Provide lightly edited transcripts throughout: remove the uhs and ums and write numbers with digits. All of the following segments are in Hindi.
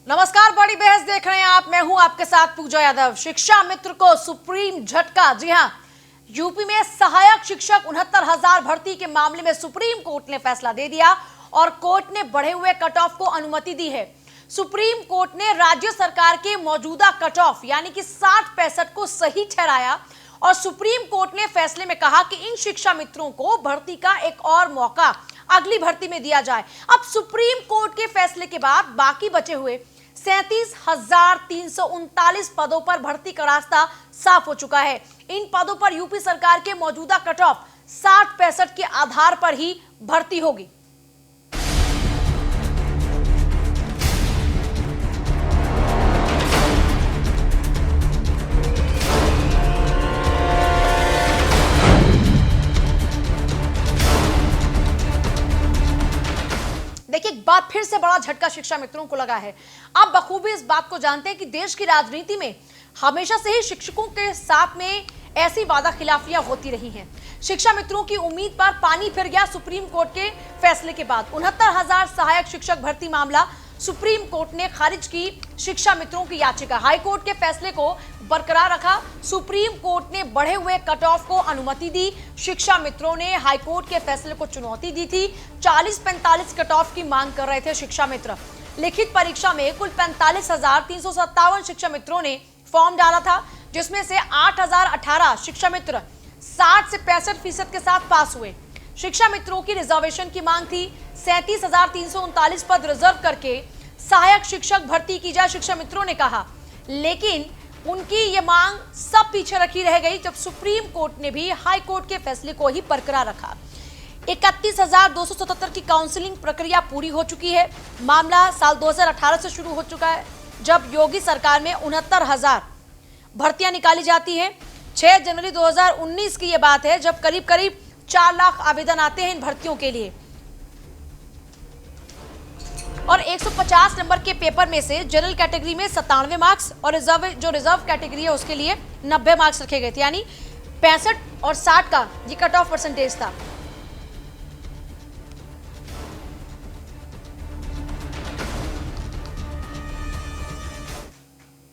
नमस्कार, बड़ी बहस देख रहे हैं आप। मैं हूं आपके साथ पूजा यादव। शिक्षा मित्र को सुप्रीम झटका। जी हां, यूपी में सहायक शिक्षक 69,000 भर्ती के मामले में सुप्रीम कोर्ट ने फैसला दे दिया और कोर्ट ने बढ़े हुए कट ऑफ को अनुमति दी है। सुप्रीम कोर्ट ने राज्य सरकार के मौजूदा कट ऑफ यानी कि 60-65 को सही ठहराया और सुप्रीम कोर्ट ने फैसले में कहा कि इन शिक्षा मित्रों को भर्ती का एक और मौका अगली भर्ती में दिया जाए। अब सुप्रीम कोर्ट के फैसले के बाद बाकी बचे हुए 37,339 पदों पर भर्ती का रास्ता साफ हो चुका है। इन पदों पर यूपी सरकार के मौजूदा कट ऑफ 60-65 के आधार पर ही भर्ती होगी। देखिए, एक बार फिर से बड़ा झटका शिक्षा मित्रों को लगा है। आप बखूबी इस बात को जानते हैं कि देश की राजनीति में हमेशा से ही शिक्षकों के साथ में ऐसी वादा खिलाफियां होती रही हैं। शिक्षा मित्रों की उम्मीद पर पानी फिर गया सुप्रीम कोर्ट के फैसले के बाद। 69,000 सहायक शिक्षक भर्ती मामला सुप्रीम कोर्ट ने खारिज की शिक्षा मित्रों की याचिका। हाई कोर्ट के फैसले को बरकरार रखा। सुप्रीम कोर्ट ने बढ़े हुए कट ऑफ को अनुमति दी। शिक्षा मित्रों ने हाई कोर्ट के फैसले को चुनौती दी थी। 40-45 कट ऑफ की मांग कर रहे थे शिक्षा मित्र। लिखित परीक्षा में कुल 45,357 शिक्षा मित्रों ने फॉर्म डाला था, जिसमें से 8,018 शिक्षा मित्र 60 से 65% के साथ पास हुए। शिक्षा मित्रों की रिजर्वेशन की मांग थी। 37,339 पद रिजर्व करके सहायक शिक्षक भर्ती की जाए, शिक्षा मित्रों ने कहा। लेकिन उनकी ये मांग सब पीछे रखी रह गई जब सुप्रीम कोर्ट ने भी हाई कोर्ट के फैसले को ही बरकरार रखा। 31,277 की काउंसलिंग प्रक्रिया पूरी हो चुकी है। मामला साल 2018 से शुरू हो चुका है, जब योगी सरकार में 69,000 भर्तियां निकाली जाती हैं। 6 जनवरी 2019 की यह बात है, जब करीब 4 लाख आवेदन आते हैं इन भर्तियों के लिए और 150 नंबर के पेपर में से जनरल कैटेगरी में 97 मार्क्स और रिजर्व कैटेगरी है उसके लिए 90 मार्क्स रखे गए थे। यानी 65 और 60 का ये कट ऑफ परसेंटेज था।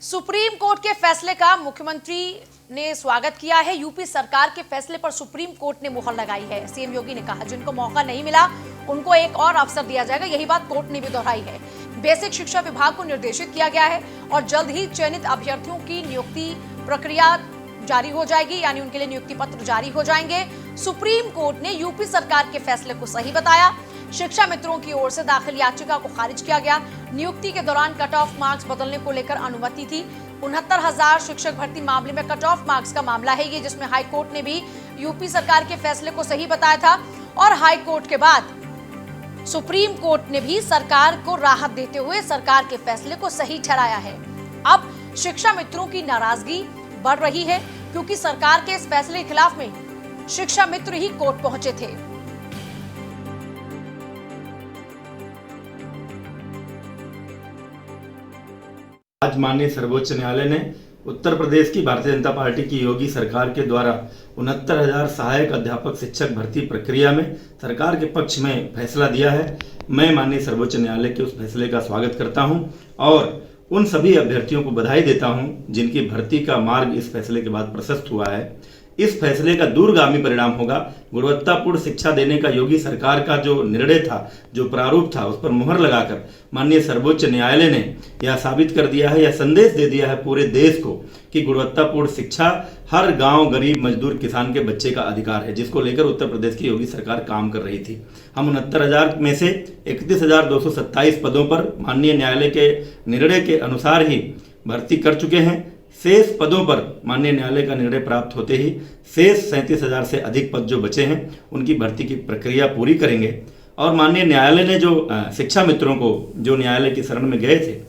सुप्रीम कोर्ट के फैसले का मुख्यमंत्री ने स्वागत किया है। यूपी सरकार के फैसले पर सुप्रीम कोर्ट ने मुहर लगाई है। सीएम योगी ने कहा, जिनको मौका नहीं मिला उनको एक और अवसर दिया जाएगा। यही बात कोर्ट ने भी दोहराई है। बेसिक शिक्षा विभाग को निर्देशित किया गया है और जल्द ही चयनित अभ्यर्थियों की नियुक्ति प्रक्रिया जारी हो जाएगी, यानी उनके लिए नियुक्ति पत्र जारी हो जाएंगे। सुप्रीम कोर्ट ने यूपी सरकार के फैसले को सही बताया। शिक्षा मित्रों की ओर से दाखिल याचिका को खारिज किया गया। नियुक्ति के दौरान कट ऑफ मार्क्स बदलने को लेकर अनुमति थी। 69,000 शिक्षक भर्ती मामले में कट ऑफ मार्क्स का मामला है ये, जिसमें हाई कोर्ट ने भी यूपी सरकार के फैसले को सही बताया था और हाई कोर्ट के बाद सुप्रीम कोर्ट ने भी सरकार को राहत देते हुए सरकार के फैसले को सही ठहराया है। अब शिक्षा मित्रों की नाराजगी बढ़ रही है क्योंकि सरकार के इस फैसले के खिलाफ में शिक्षा मित्र ही कोर्ट पहुंचे थे। आज माननीय सर्वोच्च न्यायालय ने उत्तर प्रदेश की भारतीय जनता पार्टी की योगी सरकार के द्वारा 69,000 सहायक अध्यापक शिक्षक भर्ती प्रक्रिया में सरकार के पक्ष में फैसला दिया है। मैं माननीय सर्वोच्च न्यायालय के उस फैसले का स्वागत करता हूं और उन सभी अभ्यर्थियों को बधाई देता हूं जिनकी भर्ती का मार्ग इस फैसले के बाद प्रशस्त हुआ है। इस फैसले का दूरगामी परिणाम होगा। गुणवत्तापूर्ण शिक्षा देने का योगी सरकार का जो निर्णय था, जो प्रारूप था, उस पर मुहर लगाकर माननीय सर्वोच्च न्यायालय ने यह साबित कर दिया है, यह संदेश दे दिया है पूरे देश को कि गुणवत्तापूर्ण शिक्षा हर गांव, गरीब, मजदूर, किसान के बच्चे का अधिकार है, जिसको लेकर उत्तर प्रदेश की योगी सरकार काम कर रही थी। हम 69,000 में से 31,227 पदों पर माननीय न्यायालय के निर्णय के अनुसार ही भर्ती कर चुके हैं। शेष पदों पर माननीय न्यायालय का निर्णय प्राप्त होते ही शेष 37,000 से अधिक पद जो बचे हैं उनकी भर्ती की प्रक्रिया पूरी करेंगे। और माननीय न्यायालय ने जो शिक्षा मित्रों को जो न्यायालय की शरण में गए थे,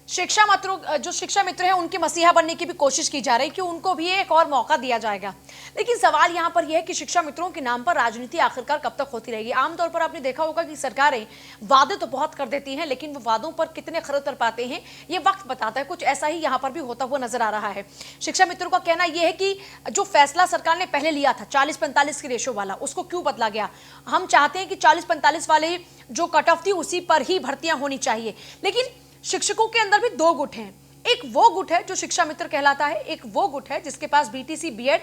जो शिक्षा मित्र हैं उनके मसीहा बनने की भी कोशिश की जा रही है कि उनको भी एक और मौका दिया जाएगा। लेकिन सवाल यहाँ पर यह है कि शिक्षा मित्रों के नाम पर राजनीति आखिरकार कब तक होती रहेगी। आमतौर पर आपने देखा होगा कि सरकारें वादे तो बहुत कर देती हैं, लेकिन वो वादों पर कितने खरे उतर पाते हैं ये वक्त बताता है। कुछ ऐसा ही यहाँ पर भी होता हुआ नजर आ रहा है। शिक्षा मित्रों का कहना यह है कि जो फैसला सरकार ने पहले लिया था 40-45 की रेशो वाला, उसको क्यों बदला गया। हम चाहते हैं कि 40-45 वाले जो कट ऑफ थी उसी पर ही भर्तियां होनी चाहिए। लेकिन शिक्षकों के अंदर भी दो गुट हैं। एक वो गुट है जो शिक्षा मित्र कहलाता है, एक वो गुट है जिसके पास बीटीसी बीएड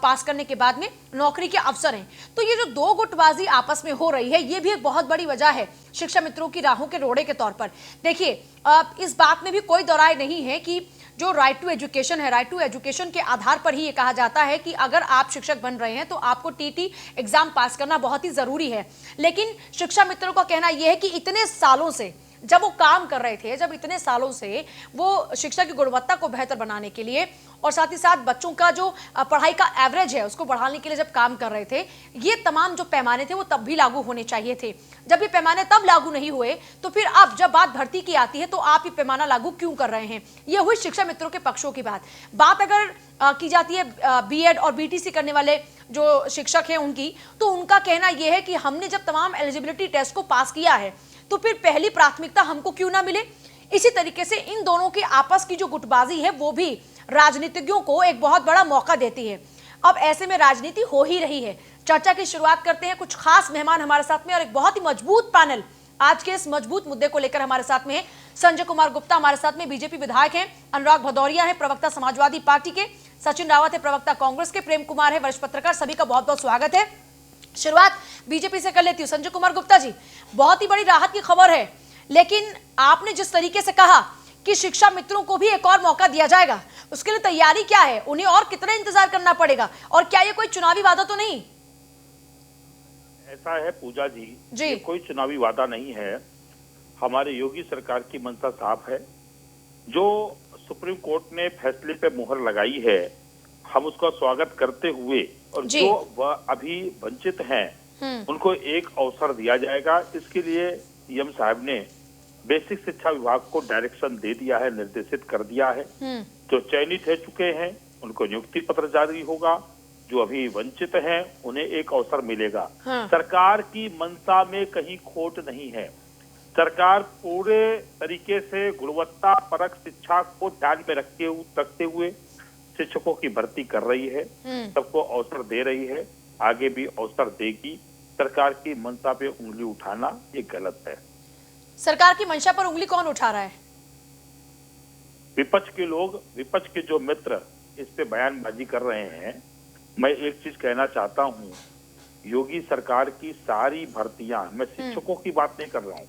पास करने के बाद में नौकरी के अवसर हैं। तो ये जो दो गुटबाजी आपस में हो रही है, ये भी एक बहुत बड़ी वजह है शिक्षा मित्रों की राहों के रोड़े के तौर पर। देखिए, इस बात में भी कोई दो राय नहीं है कि जो राइट टू एजुकेशन है, राइट टू एजुकेशन के आधार पर ही ये कहा जाता है कि अगर आप शिक्षक बन रहे हैं तो आपको टीटी एग्जाम पास करना बहुत ही जरूरी है। लेकिन शिक्षा मित्रों का कहना यह है कि इतने सालों से जब वो काम कर रहे थे, जब इतने सालों से वो शिक्षा की गुणवत्ता को बेहतर बनाने के लिए और साथ ही साथ बच्चों का जो पढ़ाई का एवरेज है उसको बढ़ाने के लिए जब काम कर रहे थे, ये तमाम जो पैमाने थे वो तब भी लागू होने चाहिए थे। जब ये पैमाने तब लागू नहीं हुए तो फिर अब जब बात भर्ती की आती है तो आप ये पैमाना लागू क्यों कर रहे हैं? ये हुई शिक्षा मित्रों के पक्षों की बात अगर की जाती है बीएड और बीटीसी करने वाले जो शिक्षक हैं उनकी, तो उनका कहना यह है कि हमने जब तमाम एलिजिबिलिटी टेस्ट को पास किया है तो फिर पहली प्राथमिकता हमको क्यों ना मिले। इसी तरीके से इन दोनों के आपस की जो गुटबाजी है वो भी राजनीतिज्ञों को एक बहुत बड़ा मौका देती है। अब ऐसे में राजनीति हो ही रही है। चर्चा की शुरुआत करते हैं, कुछ खास मेहमान हमारे साथ में और एक बहुत ही मजबूत पैनल आज के इस मजबूत मुद्दे को लेकर हमारे साथ में है। संजय कुमार गुप्ता हमारे साथ में, बीजेपी विधायक हैं। अनुराग भदौरिया है, प्रवक्ता समाजवादी पार्टी के। सचिन रावत है, प्रवक्ता कांग्रेस के। प्रेम कुमार है, वरिष्ठ पत्रकार। सभी का बहुत बहुत स्वागत है। शुरुआत बीजेपी से कर लेती हूँ। संजय कुमार गुप्ता जी, बहुत ही बड़ी राहत की खबर है, लेकिन आपने जिस तरीके से कहा कि शिक्षा मित्रों को भी एक और मौका दिया जाएगा, उसके लिए तैयारी क्या है? उन्हें और कितना इंतजार करना पड़ेगा? और क्या ये कोई चुनावी वादा तो नहीं? ऐसा है पूजा जी, ये कोई चुनावी वादा नहीं है। हमारे योगी सरकार की मंशा साफ है। जो सुप्रीम कोर्ट ने फैसले पे मुहर लगाई है, हम उसका स्वागत करते हुए, और जो वह अभी वंचित हैं उनको एक अवसर दिया जाएगा। इसके लिए सीएम साहब ने बेसिक शिक्षा विभाग को डायरेक्शन दे दिया है, निर्देशित कर दिया है। जो चयनित हो चुके हैं उनको नियुक्ति पत्र जारी होगा, जो अभी वंचित हैं उन्हें एक अवसर मिलेगा। सरकार की मंशा में कहीं खोट नहीं है। सरकार पूरे तरीके से गुणवत्ता परक शिक्षा को ध्यान में रखते हुए शिक्षकों की भर्ती कर रही है, सबको अवसर दे रही है, आगे भी अवसर देगी। सरकार की मंशा पे उंगली उठाना ये गलत है। सरकार की मंशा पर उंगली कौन उठा रहा है? विपक्ष के लोग, विपक्ष के जो मित्र इस पे बयानबाजी कर रहे हैं। मैं एक चीज कहना चाहता हूँ, योगी सरकार की सारी भर्तियां, मैं शिक्षकों की बात नहीं कर रहा हूँ,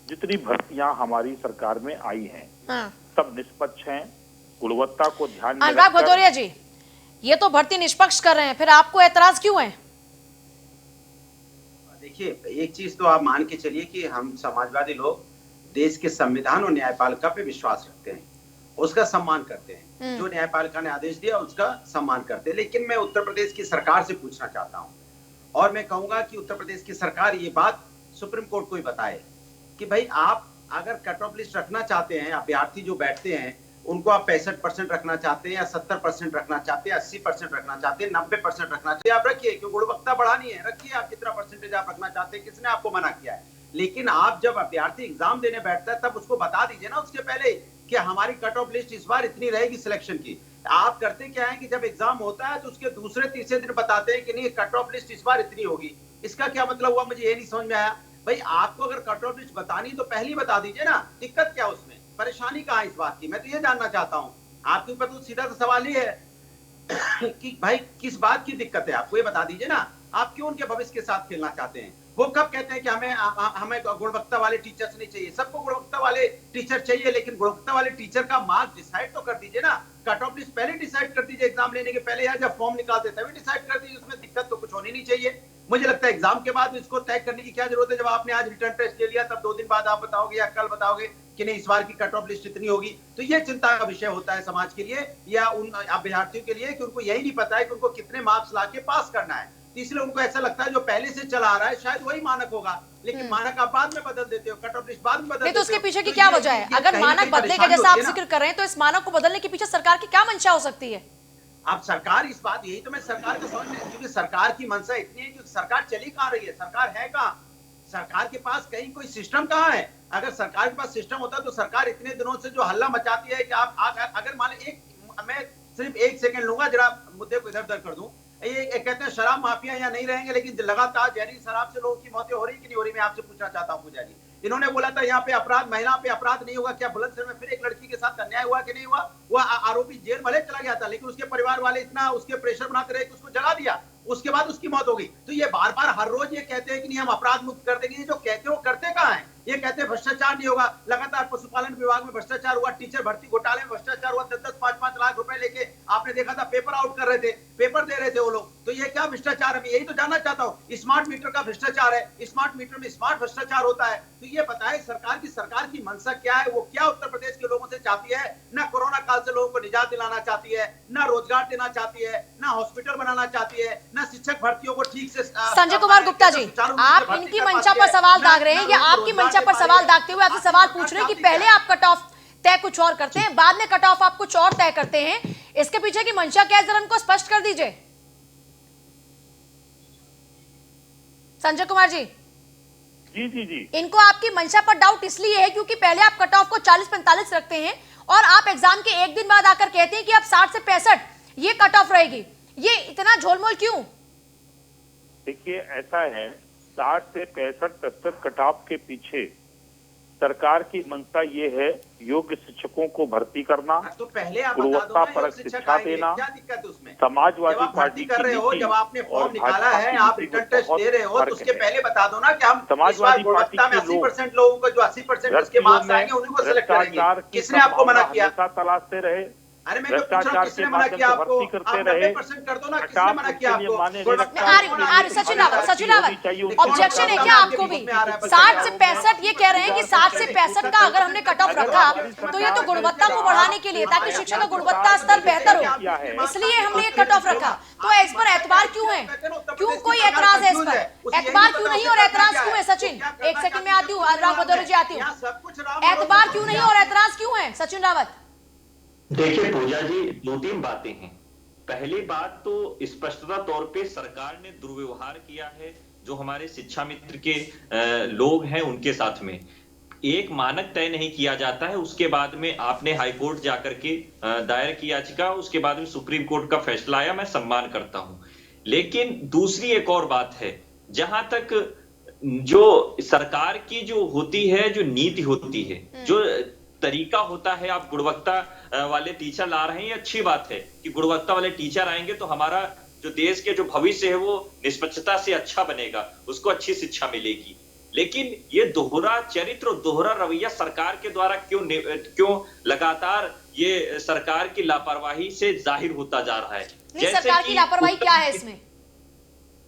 जितनी भर्तियां हमारी सरकार में आई हैं सब निष्पक्ष हैं, गुणवत्ता को ध्यान में अनुराग भदौरिया जी, ये तो भर्ती निष्पक्ष कर रहे हैं, फिर आपको ऐतराज क्यों है? देखिए, एक चीज तो आप मान के चलिए कि हम समाजवादी लोग देश के संविधान और न्यायपालिका पे विश्वास रखते हैं, उसका सम्मान करते हैं। जो न्यायपालिका ने आदेश दिया उसका सम्मान करते हैं। लेकिन मैं उत्तर प्रदेश की सरकार से पूछना चाहता हूं, और मैं कहूंगा कि उत्तर प्रदेश की सरकार ये बात सुप्रीम कोर्ट को ही बताए कि भाई आप अगर कट ऑफ लिस्ट रखना चाहते हैं, अभ्यर्थी जो बैठते हैं उनको आप 65% रखना चाहते हैं या 70% रखना चाहते हैं, 80% रखना चाहते हैं, 90% रखना चाहिए, आप रखिए, क्यों गुणवत्ता बढ़ानी है, रखिए आप जितना परसेंटेज आप रखना चाहते हैं, किसने आपको मना किया है? लेकिन आप जब अभ्यर्थी एग्जाम देने बैठता है तब उसको बता दीजिए ना उसके पहले कि हमारी कट ऑफ लिस्ट इस बार इतनी रहेगी सिलेक्शन की। आप करते क्या है कि जब एग्जाम होता है तो उसके दूसरे तीसरे दिन बताते हैं कि नहीं कट ऑफ लिस्ट इस बार इतनी होगी। इसका क्या मतलब हुआ, मुझे ये नहीं समझ में आया। भाई आपको अगर कट ऑफ लिस्ट बतानी तो पहले बता दीजिए ना, दिक्कत क्या उसमें, परेशानी कहाँ इस बात की? मैं तो ये जानना चाहता हूँ। आपके ऊपर तो सीधा सा सवाल ही है कि भाई किस बात की दिक्कत है, आपको ये बता दीजिए ना। आप क्यों उनके भविष्य के साथ खेलना चाहते हैं? वो कब कहते हैं कि हमें गुणवत्ता वाले टीचर्स नहीं चाहिए? सबको गुणवत्ता वाले टीचर चाहिए, लेकिन गुणवत्ता वाले टीचर का मार्क्स डिसाइड तो कर दीजिए ना। कट ऑफ लिस्ट पहले डिसाइड कर दीजिए, एग्जाम लेने के पहले, या जब फॉर्म निकालते तभी डिसाइड कर दीजिए। उसमें दिक्कत तो कुछ होनी नहीं चाहिए। मुझे लगता है एग्जाम के बाद इसको तय करने की क्या जरूरत है? जब आपने आज रिटर्न टेस्ट ले लिया तब 2 दिन बाद आप बताओगे या कल बताओगे कि नहीं इस बार की कट ऑफ लिस्ट इतनी होगी। तो ये चिंता का विषय होता है समाज के लिए या उन अभ्यर्थियों के लिए कि उनको यही नहीं पता है कि उनको कितने मार्क्स लाके पास करना है। इसलिए उनको ऐसा लगता है जो पहले से चला आ रहा है शायद वही मानक होगा, लेकिन मानक आप बाद में बदल देते हो, कट ऑफ लिस्ट बाद में बदल देते हो। तो उसके पीछे की क्या वजह है? अगर मानक बदलेगा जैसा आप जिक्र कर रहे हैं, तो इस मानक को बदलने के पीछे सरकार की क्या मंशा हो सकती है? अब सरकार इस बात, यही तो मैं सरकार का समझ नहीं, क्योंकि सरकार की मंशा इतनी है कि सरकार चली कहाँ रही है, सरकार है कहाँ? सरकार के पास कहीं कोई सिस्टम कहाँ है? अगर सरकार के पास सिस्टम होता तो सरकार इतने दिनों से जो हल्ला मचाती है कि आप अगर मान मैं सिर्फ 1 सेकंड लूंगा, जरा मुद्दे को इधर उधर कर दूं। ये कहते हैं शराब माफिया यहाँ नहीं रहेंगे, लेकिन लगातार जहरीली शराब से लोगों की मौतें हो रही कि नहीं हो रही? मैं आपसे पूछना चाहता हूँ पूजा जी, इन्होंने बोला था यहाँ पे अपराध, महिला पे अपराध नहीं होगा। क्या बुलंदशहर में फिर एक लड़की के साथ अन्याय हुआ कि नहीं हुआ? वह आरोपी जेल भले चला गया था, लेकिन उसके परिवार वाले इतना उसके प्रेशर बनाते रहे कि उसको जला दिया, उसके बाद उसकी मौत हो गई। तो ये बार बार हर रोज ये कहते हैं कि नहीं हम अपराध मुक्त कर देंगे, जो कहते हैं वो करते कहाँ हैं? ये कहते हैं भ्रष्टाचार नहीं होगा, लगातार पशुपालन विभाग में भ्रष्टाचार हुआ, टीचर भर्ती घोटाले में भ्रष्टाचार हुआ, 10-10, 5-5 लाख रुपए लेके आपने देखा था पेपर आउट कर रहे थे, पेपर दे रहे थे वो लोग। तो ये क्या भ्रष्टाचार है? मैं यही तो जानना चाहता हूँ। स्मार्ट मीटर का भ्रष्टाचार है, स्मार्ट मीटर में स्मार्ट भ्रष्टाचार होता है। तो ये बताए सरकार की मंशा क्या है, वो क्या उत्तर प्रदेश के लोगों से चाहती है? ना कोरोना काल से लोगों को निजात दिलाना चाहती है, ना रोजगार देना चाहती है, ना हॉस्पिटल बनाना चाहती है, ना शिक्षक भर्तियों को ठीक से। संजय कुमार गुप्ता जी, आप इनकी मंशा पर सवाल दाग रहे हैं या आपकी मंशा पर सवाल दागते हुए आपसे सवाल पूछ रहे हैं कि पहले आप कट ऑफ तय कुछ और करते हैं, बाद में कट ऑफ आप कुछ और तय करते हैं, इसके पीछे की मंशा क्या है, जरा हमको स्पष्ट कर दीजिए। संजय कुमार जी, जी इनको आपकी मंशा पर डाउट इसलिए है क्योंकि पहले आप कट ऑफ को 40-45 रखते हैं और आप एग्जाम के एक दिन बाद आकर कहते हैं कि अब 60 से 65 ये कट ऑफ रहेगी। ये इतना झोलमोल क्यों? देखिए, ऐसा है, 60 से 65 कट ऑफ के पीछे सरकार की मंशा ये है योग्य शिक्षकों को भर्ती करना, तो पहले आप गुणवत्ता परक शिक्षा देना। क्या दिक्कत है उसमें? समाजवादी पार्टी कर रहे हो, जब आपने फॉर्म निकाला है, आप रिटर्न टेस्ट दे रहे हो, तो उसके पहले बता दो ना कि हम समाजवादी पार्टी में 80% लोगों को, जो 80% उसके मार्क्स आएंगे उन्हीं को सिलेक्ट करेंगे। किसने आपको मना किया? तलाशते रहे, अरे मैं भ्रष्टाचार किसने मना किया आपको? आप 90% कर दो ना, किसने मना किया आपको? सचिन रावत, ऑब्जेक्शन है क्या आपको भी? 60 से 65 ये कह रहे हैं कि 60 से 65 का अगर हमने कट ऑफ रखा तो ये तो गुणवत्ता को बढ़ाने के लिए, ताकि शिक्षा का गुणवत्ता स्तर बेहतर हो, इसलिए हमने ये कट ऑफ रखा। तो इस पर एतबार क्यों है? क्यों कोई एतराज है इस पर? एतबार क्यों नहीं और एतराज क्यों है? सचिन, एक सेकंड में आती हूँ, अनुराग भदौरिया जी आती हूँ। एतबार क्यों नहीं और एतराज क्यों है? सचिन रावत। देखिए पूजा जी, 2-3 बातें हैं। पहली बात तो स्पष्टता तौर पे सरकार ने दुर्व्यवहार किया है जो हमारे शिक्षा मित्र के लोग हैं उनके साथ में। एक मानक तय नहीं किया जाता है, उसके बाद में आपने हाईकोर्ट जाकर के दायर की याचिका, उसके बाद में सुप्रीम कोर्ट का फैसला आया, मैं सम्मान करता हूं। लेकिन दूसरी एक और बात है, जहां तक जो सरकार की जो होती है, जो नीति होती है, जो तरीका होता है, आप गुणवत्ता वाले टीचर ला रहे हैं, ये अच्छी बात है कि गुणवत्ता वाले टीचर आएंगे तो हमारा जो देश के जो भविष्य है वो निष्पक्षता से अच्छा बनेगा, उसको अच्छी शिक्षा मिलेगी। लेकिन ये दोहरा चरित्र और दोहरा रवैया सरकार के द्वारा क्यों लगातार ये सरकार की लापरवाही से जाहिर होता जा रहा है? सरकार की लापरवाही क्या है इसमें?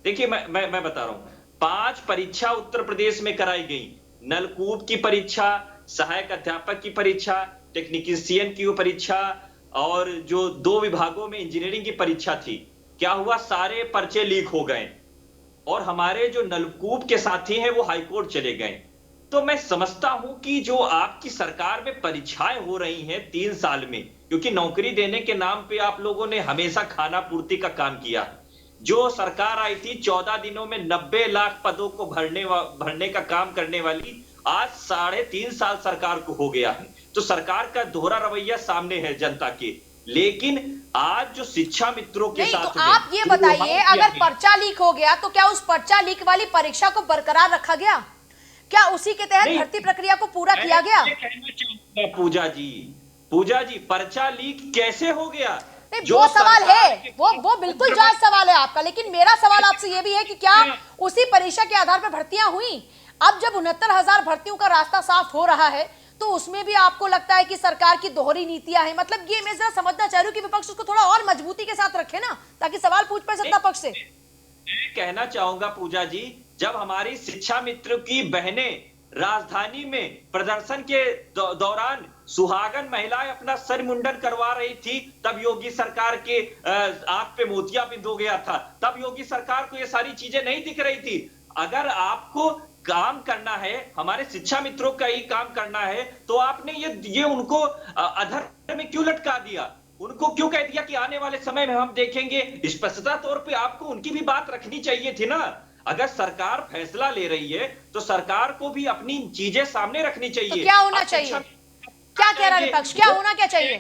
देखिए मैं बता रहा हूं, 5 परीक्षा उत्तर प्रदेश में कराई गई। नलकूप की परीक्षा, सहायक अध्यापक की परीक्षा, टेक्नीशियन की परीक्षा और जो 2 विभागों में इंजीनियरिंग की परीक्षा थी। क्या हुआ? सारे पर्चे लीक हो गए और हमारे जो नलकूप के साथी हैं वो हाईकोर्ट चले गए। तो मैं समझता हूं कि जो आपकी सरकार में परीक्षाएं हो रही हैं 3 साल में, क्योंकि नौकरी देने के नाम पे आप लोगों ने हमेशा खाना पूर्ति का काम किया। जो सरकार आई थी 14 दिनों में 90 लाख पदों को भरने का काम करने वाली, आज 3.5 साल सरकार को हो गया है। तो सरकार का दोहरा रवैया सामने है जनता के। लेकिन आज जो शिक्षा मित्रों के साथ तो आप ये बताइए, अगर पर्चा लीक हो गया तो क्या उस पर्चा लीक वाली परीक्षा को बरकरार रखा गया? क्या उसी के तहत भर्ती प्रक्रिया को पूरा किया गया? पूजा जी, पर्चा लीक कैसे हो गया? वो सवाल है, वो बिल्कुल जायज सवाल है आपका, लेकिन मेरा सवाल आपसे ये भी है कि क्या उसी परीक्षा के आधार पर भर्तियां हुई? अब जब 69,000 भर्तियों का रास्ता साफ हो रहा है तो उसमें भी आपको लगता है कि सरकार की दोहरी नीतियां हैं? मतलब ये मैं जरा समझना चाह रही हूँ कि विपक्ष उसको थोड़ा और मजबूती के साथ रखे ना, ताकि सवाल पूछ पाए सत्ता पक्ष से। मैं कहना चाहूंगा पूजा जी, जब हमारी शिक्षा मित्र की बहनें राजधानी में प्रदर्शन के दौरान सुहागन महिलाएं अपना सर मुंडन करवा रही थी, तब योगी सरकार के आंख पे मोतियाबिंद हो गया था। तब योगी सरकार को ये सारी चीजें नहीं दिख रही थी। अगर आपको काम करना है, हमारे शिक्षा मित्रों का ही काम करना है, तो आपने ये उनको अधर में क्यों लटका दिया? उनको क्यों कह दिया कि आने वाले समय में हम देखेंगे? स्पष्टता तौर पे आपको उनकी भी बात रखनी चाहिए थी ना। अगर सरकार फैसला ले रही है तो सरकार को भी अपनी चीजें सामने रखनी चाहिए। तो क्या होना चाहिए? क्या कह रहा है विपक्ष? क्या होना क्या चाहिए?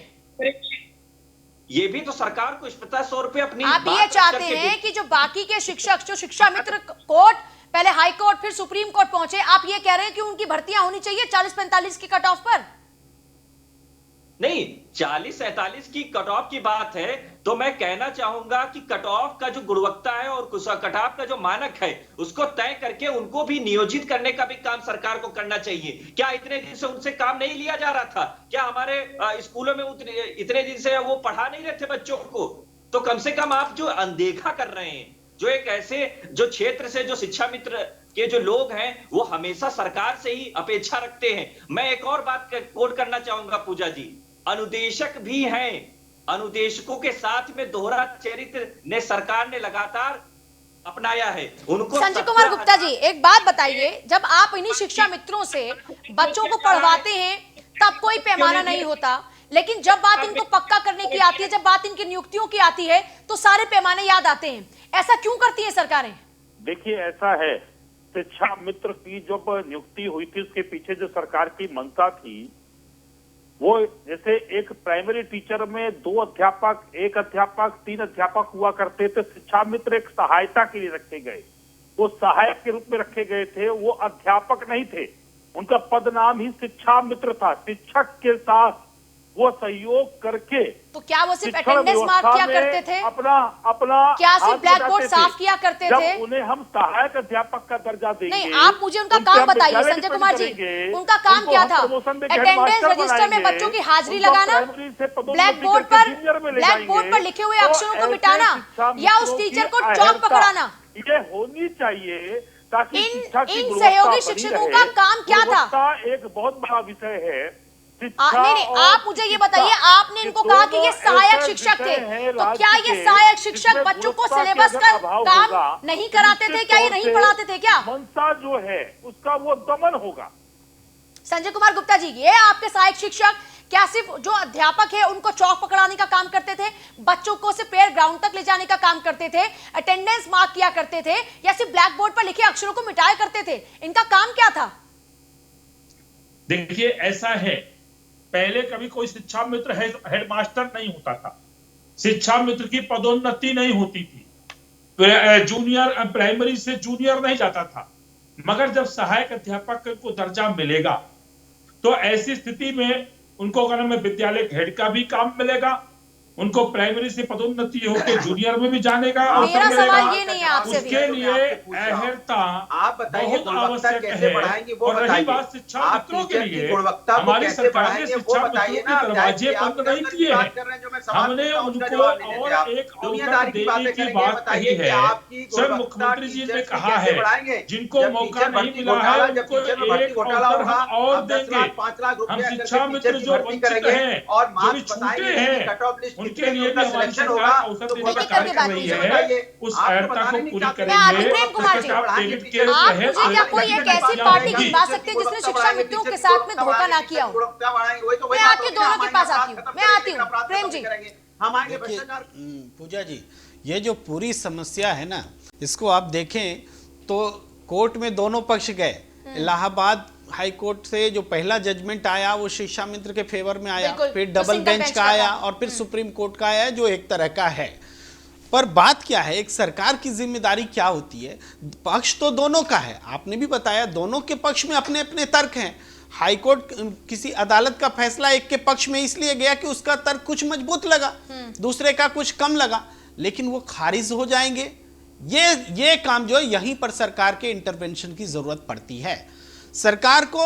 ये भी तो सरकार को स्पष्टता तौर पे अपनी आप ये चाहते हैं कि जो बाकी के शिक्षक, जो शिक्षा मित्र कोर्ट पहले हाई कोर्ट फिर सुप्रीम कोर्ट पहुंचे, आप ये कह रहे हैं कि उनकी भर्तियां होनी चाहिए 40-45 की कट ऑफ पर? नहीं, 40-45 की कट ऑफ की बात है तो मैं कहना चाहूंगा कि कट ऑफ का जो गुणवत्ता है और कट ऑफ का जो मानक है उसको तय करके उनको भी नियोजित करने का भी काम सरकार को करना चाहिए। क्या इतने दिन से उनसे काम नहीं लिया जा रहा था? क्या हमारे स्कूलों में इतने दिन से वो पढ़ा नहीं रहे थे बच्चों को? तो कम से कम आप जो अनदेखा कर रहे हैं, जो एक ऐसे जो क्षेत्र से जो शिक्षा मित्र के जो लोग हैं वो हमेशा सरकार से ही अपेक्षा रखते हैं। मैं एक और बात कोट करना चाहूंगा पूजा जी, अनुदेशक भी हैं, अनुदेशकों के साथ में दोहरा चरित्र ने सरकार ने लगातार अपनाया है। उनको संजय कुमार गुप्ता जी एक बात बताइए, जब आप इन्हीं शिक्षा मित्रों से बच्चों को पढ़वाते हैं तब कोई पैमाना नहीं होता, लेकिन जब बात इनको पक्का करने की आती है, जब बात इनकी नियुक्तियों की आती है तो सारे पैमाने याद आते हैं। ऐसा क्यों करती हैं सरकारें? देखिए ऐसा है, शिक्षा मित्र की जब नियुक्ति हुई थी उसके पीछे जो सरकार की मंशा थी वो जैसे एक प्राइमरी टीचर में 2 अध्यापक, 1 अध्यापक, 3 अध्यापक हुआ करते थे। शिक्षा मित्र एक सहायता के लिए रखे गए, वो सहायक के रूप में रखे गए थे, वो अध्यापक नहीं थे। उनका पद नाम ही शिक्षा मित्र था। शिक्षक के साथ वो सहयोग करके तो क्या वो सिर्फ अटेंडेंस मार्क किया करते थे? अपना क्या सिर्फ ब्लैक बोर्ड साफ किया करते थे? जब उन्हें हम सहायक अध्यापक का दर्जा देंगे, नहीं, आप मुझे उनका काम बताइए संजय कुमार जी, उनका काम क्या था? अटेंडेंस रजिस्टर में बच्चों की हाजिरी लगाना, ब्लैक बोर्ड पर लिखे हुए अक्षरों को मिटाना, या उस टीचर को चौक पकड़ाना? ये होनी चाहिए ताकि इन सहयोगी शिक्षकों का काम क्या था? एक बहुत बड़ा विषय है। नहीं, आप मुझे ये बताइए, आपने इनको कहा कि ये सहायक शिक्षक थे, तो क्या ये सहायक शिक्षक बच्चों को सिलेबस का काम नहीं कराते थे? क्या ये नहीं पढ़ाते थे? क्या मंशा जो है उसका वो दमन होगा? संजय कुमार गुप्ता जी, ये आपके सहायक शिक्षक क्या सिर्फ जो अध्यापक है उनको चौक पकड़ाने का काम करते थे, बच्चों को सिर्फ प्लेयर ग्राउंड तक ले जाने का काम करते थे, अटेंडेंस मार्क किया करते थे, या सिर्फ ब्लैक बोर्ड पर लिखे अक्षरों को मिटाया करते थे? इनका काम क्या था? देखिए ऐसा है, पहले कभी कोई शिक्षा मित्र हेडमास्टर नहीं होता था, शिक्षा मित्र की पदोन्नति नहीं होती थी, जूनियर प्राइमरी से जूनियर नहीं जाता था। मगर जब सहायक अध्यापक को दर्जा मिलेगा तो ऐसी स्थिति में उनको अगर में विद्यालय हेड का भी काम मिलेगा, उनको प्राइमरी से पदोन्नति होकर जूनियर में भी जाने का मेरा सवाल ये नहीं है आपसे, उसके लिए अहर्ता आप बताइए बहुत आवश्यक है। और रही बात शिक्षा मित्रों के लिए, हमारी सरकार ने शिक्षा मित्रों के दरवाजे बंद नहीं किए हैं, हमने उनको और एक अवसर देने की बात कही है। स्वयं मुख्यमंत्री जी ने कहा है जिनको मौका नहीं मिला है उनको एक अवसर हम और देंगे। हम शिक्षा मित्र जो वंचित हैं, जो भी छूटे हैं, उनके लिए भी हमारी सरकार अवसर देने का कार्य कर रही है। उस अहर्ता को पूरी करेंगे। आप मुझे क्या कोई एक ऐसी पार्टी गिनवा सकते हैं जिसने शिक्षा मित्रों के साथ में धोखा ना किया हो? मैं आती हूँ, दोनों के पास आती हूँ, मैं आती हूँ। प्रेम जी, पूजा जी, ये जो पूरी समस्या है ना, इसको आप देखें तो कोर्ट में दोनों पक्ष गए। इलाहाबाद हाई कोर्ट से जो पहला जजमेंट आया वो शिक्षा मित्र के फेवर में आया, फिर डबल बेंच का आया और फिर सुप्रीम कोर्ट का आया जो एक तरह का है। पर बात क्या है, एक सरकार की जिम्मेदारी क्या होती है? पक्ष तो दोनों का है, आपने भी बताया, दोनों के पक्ष में अपने अपने तर्क हैं। हाई कोर्ट किसी अदालत का फैसला एक के पक्ष में इसलिए गया कि उसका तर्क कुछ मजबूत लगा, दूसरे का कुछ कम लगा, लेकिन वो खारिज हो जाएंगे। ये काम जो है, यहीं पर सरकार के इंटरवेंशन की जरूरत पड़ती है। सरकार को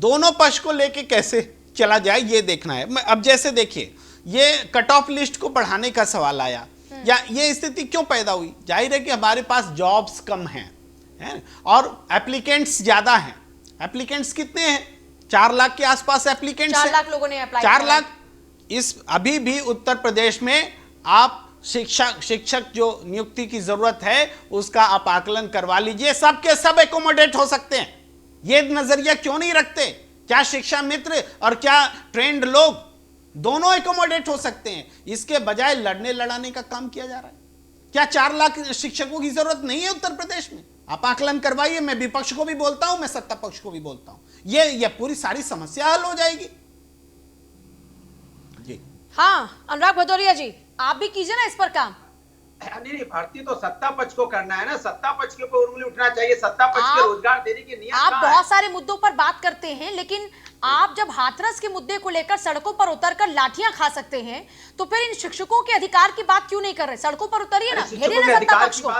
दोनों पक्ष को लेके कैसे चला जाए ये देखना है। अब जैसे देखिए, ये कट ऑफ लिस्ट को बढ़ाने का सवाल आया, या ये स्थिति क्यों पैदा हुई? जाहिर है कि हमारे पास जॉब्स कम हैं और एप्लीकेंट्स ज्यादा हैं। एप्लीकेंट्स कितने हैं? 4 लाख के आसपास एप्लीकेंट्स हैं। 4 लाख लोगों ने अप्लाई 4 लाख। इस अभी भी उत्तर प्रदेश में आप शिक्षक जो नियुक्ति की जरूरत है उसका आप आकलन करवा लीजिए, सबके सब एकोमोडेट हो सकते हैं। ये नजरिया क्यों नहीं रखते? क्या शिक्षा मित्र और क्या ट्रेंड लोग दोनों एकोमोडेट हो सकते हैं? इसके बजाय लड़ने लड़ाने का काम किया जा रहा है। क्या 4 लाख शिक्षकों की जरूरत नहीं है उत्तर प्रदेश में? आप आकलन करवाइए। मैं विपक्ष को भी बोलता हूं, मैं सत्ता पक्ष को भी बोलता हूं, ये पूरी सारी समस्या हल हो जाएगी जी। हाँ अनुराग भदौरिया जी, आप भी कीजिए ना इस पर काम। नहीं, भर्ती तो सत्ता पक्ष को करना है ना, सत्ता पक्ष के ऊपर उंगली उठना चाहिए, सत्ता पक्ष के रोजगार देने की नियत आप बहुत सारे मुद्दों पर बात करते हैं, लेकिन आप जब हाथरस के मुद्दे को लेकर सड़कों पर उतरकर लाठियां खा सकते हैं, तो फिर इन शिक्षकों के अधिकार की बात क्यों नहीं कर रहे? सड़कों पर उतरिए ना, घेरिए ना सत्ता पक्ष को।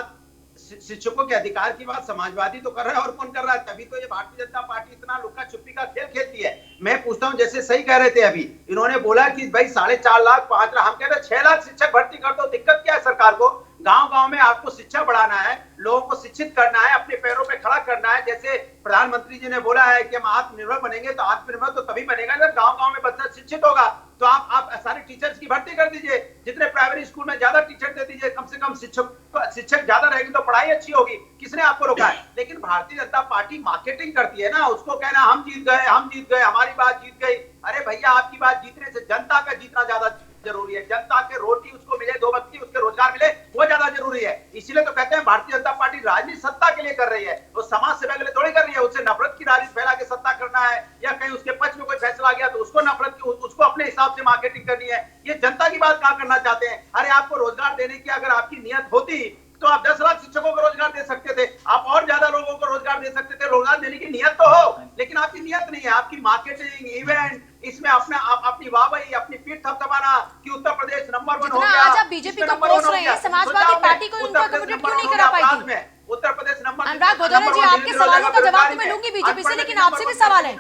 शिक्षकों के अधिकार की बात समाजवादी तो कर रहा है, और कौन कर रहा है? तभी तो ये भारतीय जनता पार्टी इतना लुक्का छुपी का खेल खेलती है। मैं पूछता हूं, जैसे सही कह रहे थे अभी, इन्होंने बोला कि भाई 4.5 लाख 5 लाख, हम कह रहे 6 लाख शिक्षक भर्ती कर दो, दिक्कत क्या है सरकार को? गांव-गांव में आपको शिक्षा बढ़ाना है, लोगों को शिक्षित करना है, अपने पैरों पे खड़ा करना है। जैसे प्रधानमंत्री जी ने बोला है कि हम आत्मनिर्भर बनेंगे, तो आत्मनिर्भर तो तभी बनेगा जब गांव-गांव में बच्चा शिक्षित होगा। तो आप सारे टीचर्स की भर्ती कर दीजिए, जितने प्राइमरी स्कूल में ज्यादा टीचर दे दीजिए, कम से कम शिक्षक ज्यादा रहेंगे तो पढ़ाई अच्छी होगी। किसने आपको रोका है? लेकिन भारतीय जनता पार्टी मार्केटिंग करती है ना, उसको कहना हम जीत गए, हमारी बात जीत गई। अरे भैया, आपकी बात जीतने से जनता का जीतना ज्यादा जरूरी है। जनता के रोटी उसको मिले, 2 वक्त की उसके रोजगार मिले, वो ज्यादा जरूरी है। इसीलिए तो कहते हैं भारतीय जनता पार्टी राजनीति सत्ता के लिए कर रही है, वो समाज सेवा के लिए थोड़ी कर रही है। उससे नफरत की राजनीति फैला के सत्ता करना है, या कहीं उसके पक्ष में कोई फैसला आ गया तो उसको नफरत की, उसको अपने हिसाब से मार्केटिंग करनी है। ये जनता की बात कहां करना चाहते हैं? अरे आपको रोजगार देने की अगर आपकी नियत होती तो आप 10 लाख शिक्षकों को रोजगार दे सकते थे, आप और ज्यादा लोगों को रोजगार दे सकते थे। रोजगार देने की नियत तो हो, लेकिन आपकी नियत नहीं है। आपकी मार्केटिंग, इवेंट, इसमें अपनी वाहवाही, अपनी पीठ थपथपाना कि उत्तर प्रदेश नंबर 1 हो गया। आज आप बीजेपी को कोस रहे हैं, समाजवादी पार्टी को इनको अकोमोडेट क्यों नहीं करा पाई थी? उत्तर प्रदेश नंबर, अनुराग भदौरिया जी, आपके सवालों का जवाब तो मैं लूंगी बीजेपी से, लेकिन आपसे भी सवाल है,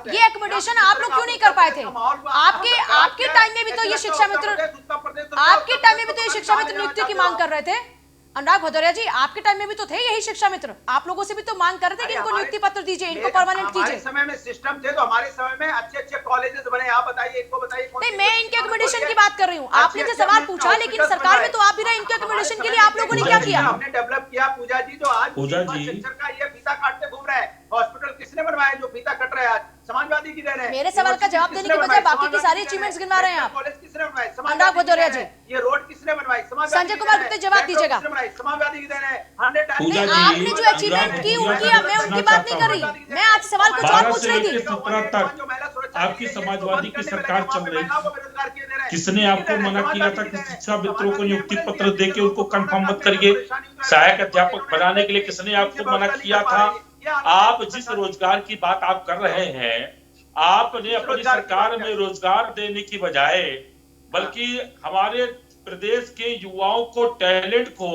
ये अकोमोडेशन आप लोग क्यों नहीं कर पाए थे? आपके टाइम में भी तो ये शिक्षा मित्र, आपके टाइम में भी तो ये शिक्षा मित्र नियुक्ति की मांग कर रहे थे। अनुराग भदौरिया जी, आपके टाइम में भी तो थे यही शिक्षा मित्र, आप लोगों से भी तो मांग कर रहे थे कि इनको नियुक्ति पत्र दीजिए, इनको परमानेंट कीजिए। हमारे समय में सिस्टम थे, तो हमारे समय में अच्छे कॉलेजेस बने। आप बताइए, इनको बताइए। नहीं, मैं इनके अकोमोडेशन की बात कर रही हूँ। आपने जो सवाल पूछा, लेकिन सरकार में तो आप भी रहे, इनके अकोमोडेशन के लिए आप लोगों ने क्या किया? हमने डेवलप किया पूजा जी, जो आज शिक्षक का ये फीता काटते घूम रहे हैं। हॉस्पिटल किसने बनवाया जो फीता कट रहा है आज? समाजवादी की देन है। मेरे सवाल का जवाब देने के बजाय बाकी की सारी अचीवमेंट्स गिनवा रहे हैं आप। कॉलेज किसने बनवाए? अनुराग भदौरिया जी, ये रोड किसने बनवाई? संजय कुमार गुप्ता जवाब दीजिएगा। समाजवादी की देन है। नहीं, आपने जो अचीवमेंट की उनकी, मैं उनकी बात नहीं कर रही, मैं आज सवाल कुछ और पूछ रही थी। 17 तक आपकी समाजवादी की सरकार चल रही थी, किसने आपको मना किया था कि शिक्षा मित्रों को नियुक्ति पत्र देके उनको कंफर्म मत करिए? सहायक अध्यापक बनाने के लिए किसने आपको मना किया था? आप जिस रोजगार की बात आप कर रहे हैं, आपने अपनी सरकार में रोजगार देने की बजाय बल्कि हमारे प्रदेश के युवाओं को, टैलेंट को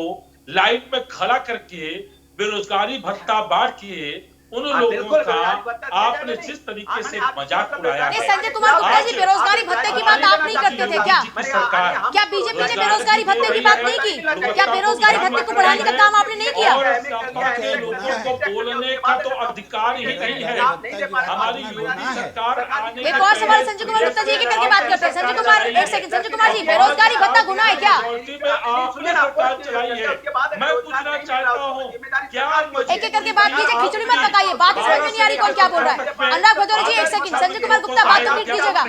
लाइन में खड़ा करके बेरोजगारी भत्ता बांट के उन लोगों का आपने जिस तरीके से मजाक उड़ाया है। संजय कुमार गुप्ता जी, बेरोजगारी भत्ते की बात आप नहीं करते थे क्या? क्या बीजेपी ने बेरोजगारी भत्ते की बात नहीं की? क्या बेरोजगारी भत्ते को बढ़ाने का काम आपने नहीं किया? लोगों को बोलने का तो अधिकार ही नहीं है। हमारी योगी सरकार आने, एक और सवाल संजय कुमार गुप्ता जी के करके बात करते हैं। संजय कुमार, एक सेकंड, संजय कुमार जी, बेरोजगारी भत्ता गुनाह है क्या? आपने सरकार चलाई है, मैं पूछना चाहता हूँ क्या एक एक करके बात कीजिए, खिचड़ी मत पकाइए, बात समझ में नहीं आ रही कौन क्या बोल रहा है। अनुराग भदौरिया जी, एक सेकंड, संजय कुमार गुप्ता बात कंप्लीट कीजिएगा।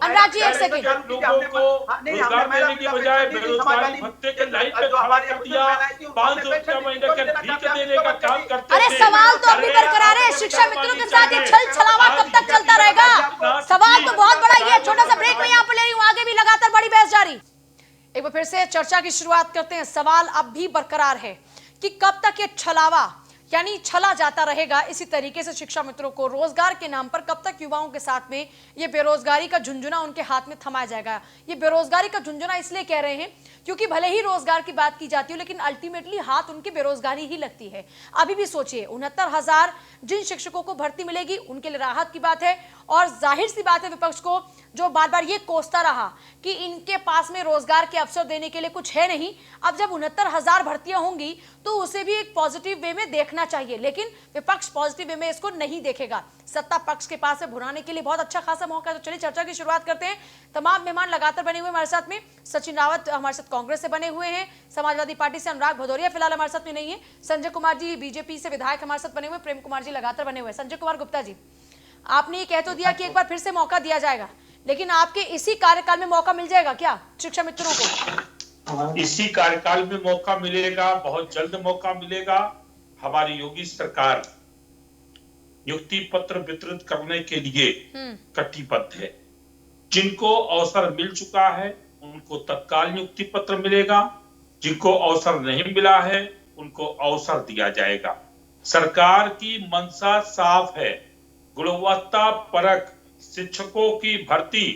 अनुराग जी, एक सेकंड, लोगों को रोजगार देने की बजाय बेरोजगारी भत्ते के लाइन पे खड़ा कर दिया, 500 रुपया महीने के भीख देने का काम करते। अरे सवाल तो अभी बरकरार है, शिक्षा मित्रों के साथ ये छल छलावा कब तक चलता रहेगा? सवाल तो बहुत बड़ा, ये छोटा सा ब्रेक में यहाँ पे ले रही हूँ, आगे भी लगातार बड़ी बहस जारी। एक बार फिर से चर्चा की शुरुआत करते हैं। सवाल अब भी बरकरार है कि कब तक ये छलावा, यानी छला जाता रहेगा इसी तरीके से शिक्षा मित्रों को रोजगार के नाम पर? कब तक युवाओं के साथ में ये बेरोजगारी का झुंझुना उनके हाथ में थमाया जाएगा? ये बेरोजगारी का झुंझुना इसलिए कह रहे हैं क्योंकि भले ही रोजगार की बात की जाती हो, लेकिन अल्टीमेटली हाथ उनकी बेरोजगारी ही लगती है। अभी भी सोचिए, 69,000 जिन शिक्षकों को भर्ती मिलेगी उनके लिए राहत की बात है, और जाहिर सी बात है विपक्ष को जो बार बार ये कोसता रहा कि इनके पास में रोजगार के अवसर देने के लिए कुछ है नहीं, अब जब 69,000 भर्तियां होंगी तो उसे भी एक पॉजिटिव वे में देखना चाहिए, लेकिन विपक्ष पॉजिटिव वे में इसको नहीं देखेगा। सत्ता पक्ष के पास है भुनाने के लिए बहुत अच्छा खासा मौका है। तो चलिए चर्चा की शुरुआत करते हैं। तमाम मेहमान लगातार बने हुए हमारे साथ में। सचिन रावत हमारे साथ कांग्रेस से बने हुए हैं, समाजवादी पार्टी से अनुराग भदौरिया फिलहाल हमारे साथ में नहीं है, संजय कुमार जी बीजेपी से विधायक हमारे साथ बने हुए, प्रेम कुमार जी लगातार बने हुए। संजय कुमार गुप्ता जी, आपने ये कह तो दिया कि एक बार फिर से मौका दिया जाएगा, लेकिन आपके इसी कार्यकाल में मौका मिल जाएगा क्या शिक्षा मित्रों को? इसी कार्यकाल में मौका मिलेगा, बहुत जल्द मौका मिलेगा। हमारी योगी सरकार नियुक्ति पत्र वितरित करने के लिए कटिबद्ध है। जिनको अवसर मिल चुका है उनको तत्काल नियुक्ति पत्र मिलेगा, जिनको अवसर नहीं मिला है उनको अवसर दिया जाएगा। सरकार की मंशा साफ है, गुणवत्ता परक शिक्षकों की भर्ती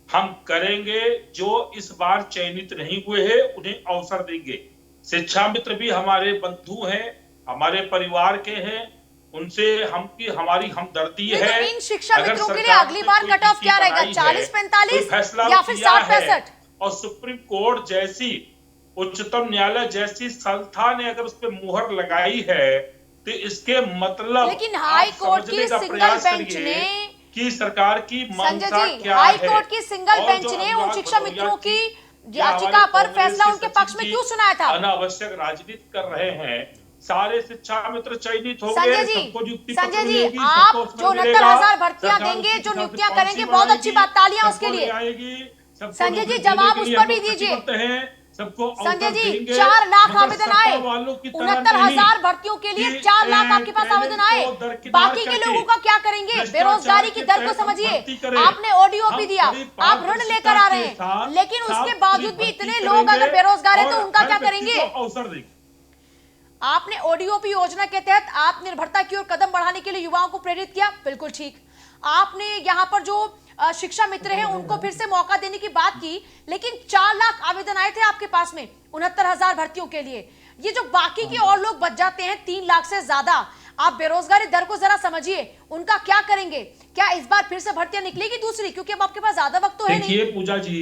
हम करेंगे। जो इस बार चयनित नहीं हुए हैं उन्हें अवसर देंगे। शिक्षा मित्र भी हमारे बंधु हैं, हमारे परिवार के हैं, उनसे हमारी हमदर्दी है। इन शिक्षा मित्रों के लिए अगली बार कट ऑफ क्या रहेगा, 40-45 या फिर 60-65? और सुप्रीम कोर्ट जैसी, उच्चतम न्यायालय जैसी संस्था ने अगर उस पर मुहर लगाई है तो इसके मतलब, लेकिन हाई कोर्ट की सिंगल बेंच ने कि सरकार की मंशा क्या हाई है। कोर्ट की सिंगल बेंच ने उन शिक्षा मित्रों की याचिका पर फैसला उनके पक्ष में क्यों सुनाया था? अनावश्यक राजनीति कर रहे हैं। सारे शिक्षा मित्र चयनित हो संजय जी, आप जो 69,000 भर्तियां देंगे, जो नियुक्तियां करेंगे, बहुत अच्छी बात, तालियां उसके लिए। संजय जी, जवाब उस पर भी दीजिए। संजय जी, 4 लाख आवेदन आए, 69,000 भर्तियों के लिए 4 लाख आपके पास आवेदन आए, बाकी के लोगों का क्या करेंगे? बेरोजगारी की दर को समझिए, आपने ओडीओपी दिया, आप ऋण लेकर आ रहे हैं, लेकिन उसके बावजूद भी इतने लोग अगर बेरोजगार है तो उनका क्या करेंगे? आपने ओडीओपी योजना के तहत आत्मनिर्भरता की ओर कदम बढ़ाने के लिए युवाओं को प्रेरित किया, बिल्कुल ठीक। आपने यहाँ पर जो शिक्षा मित्र हैं उनको फिर से मौका देने की बात की, लेकिन 4 लाख आवेदन आए थे आपके पास में 69,000 भर्तियों के लिए। ये जो बाकी के और लोग बच जाते हैं 3 लाख से ज्यादा, आप बेरोजगारी दर को जरा समझिए, उनका क्या करेंगे? क्या इस बार फिर से भर्तियां निकलेगी दूसरी? क्योंकि अब आपके पास ज्यादा वक्त तो है नहीं। देखिए पूजा जी,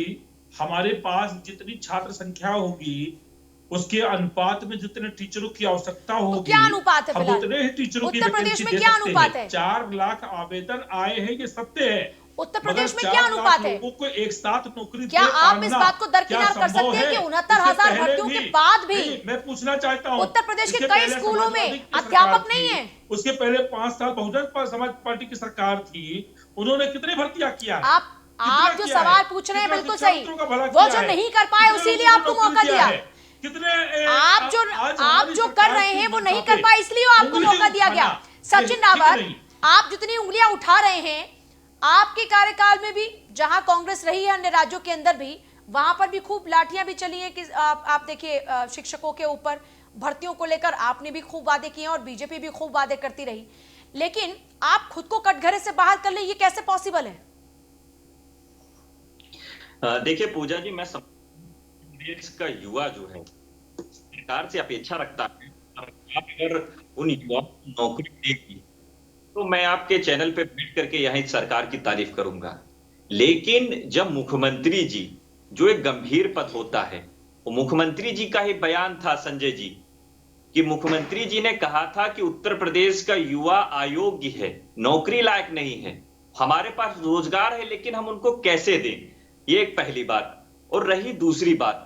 हमारे पास जितनी छात्र संख्या होगी उसके अनुपात में जितने टीचरों की आवश्यकता होगी, तो क्या अनुपात है? हम उतने ही टीचरों की उत्तर प्रदेश में क्या अनुपात है? 4 लाख आवेदन आए हैं, ये सत्य है। उत्तर प्रदेश में क्या अनुपात है? लोगों को एक साथ नौकरी, क्या आप इस बात को दरकिनार कर सकते हैं कि 69,000 भर्तियों के बाद भी मैं पूछना चाहता हूँ, उत्तर प्रदेश के कई स्कूलों में अध्यापक नहीं है? उसके पहले 5 साल बहुजन समाज पार्टी की सरकार थी, उन्होंने कितनी भर्तियां किया है? आप जो सवाल पूछ रहे हैं बिल्कुल सही, वो जो नहीं कर पाए उसीलिए आपको मौका दिया। कितने आप जो कर रहे हैं वो नहीं कर पाए, इसलिए आपको मौका दिया गया। सचिन रावत, आप जितनी उंगलियां उठा रहे हैं, आपके कार्यकाल में भी जहां कांग्रेस रही है अन्य राज्यों के अंदर भी, वहां पर भी खूब लाठियां भी चली है कि आप देखिए शिक्षकों के ऊपर, भर्तियों को लेकर आपने भी खूब वादे किए और बीजेपी भी खूब वादे करती रही, लेकिन आप खुद को कटघरे से बाहर कर ले, ये कैसे पॉसिबल है? देखिए पूजा जी, मैं देश का युवा जो है सरकार से अपेक्षा रखता है, आप अगर उन युवाओं को नौकरी देगी तो मैं आपके चैनल पे बैठ करके यहीं सरकार की तारीफ करूंगा। लेकिन जब मुख्यमंत्री जी, जो एक गंभीर पद होता है, वो मुख्यमंत्री जी का ही बयान था संजय जी, कि मुख्यमंत्री जी ने कहा था कि उत्तर प्रदेश का युवा अयोग्य है, नौकरी लायक नहीं है, हमारे पास रोजगार है लेकिन हम उनको कैसे दें, ये एक पहली बात। और रही दूसरी बात,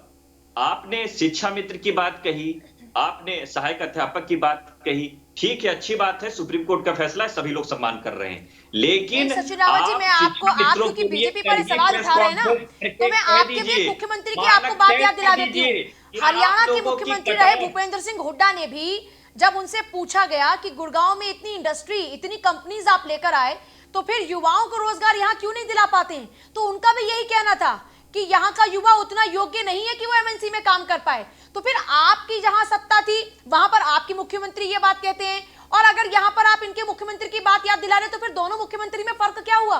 आपने शिक्षा मित्र की बात कही, आपने सहायक अध्यापक की बात कही, ठीक है, अच्छी बात है, सुप्रीम कोर्ट का फैसला है, सभी लोग सम्मान कर रहे हैं, लेकिन सचिन रावत जी, मैं आपको, आप क्योंकि बीजेपी पर सवाल उठा रहे हैं ना, तो मैं आपके भी मुख्यमंत्री की आपको बात याद दिला देती हूँ। हरियाणा के मुख्यमंत्री रहे भूपेंद्र सिंह हुड्डा ने भी, जब उनसे पूछा गया कि गुड़गांव में इतनी इंडस्ट्री, इतनी कंपनीज आप लेकर आए, तो फिर युवाओं को रोजगार यहाँ क्यों नहीं दिला पाते हैं, तो उनका भी यही कहना था कि यहाँ का युवा उतना योग्य नहीं है कि वो एमएनसी में काम कर पाए। तो फिर आपकी जहां सत्ता थी वहां पर आपकी मुख्यमंत्री ये बात कहते हैं, और अगर यहाँ पर आप इनके मुख्यमंत्री की बात याद दिला रहे तो फिर दोनों मुख्यमंत्री में फर्क क्या हुआ?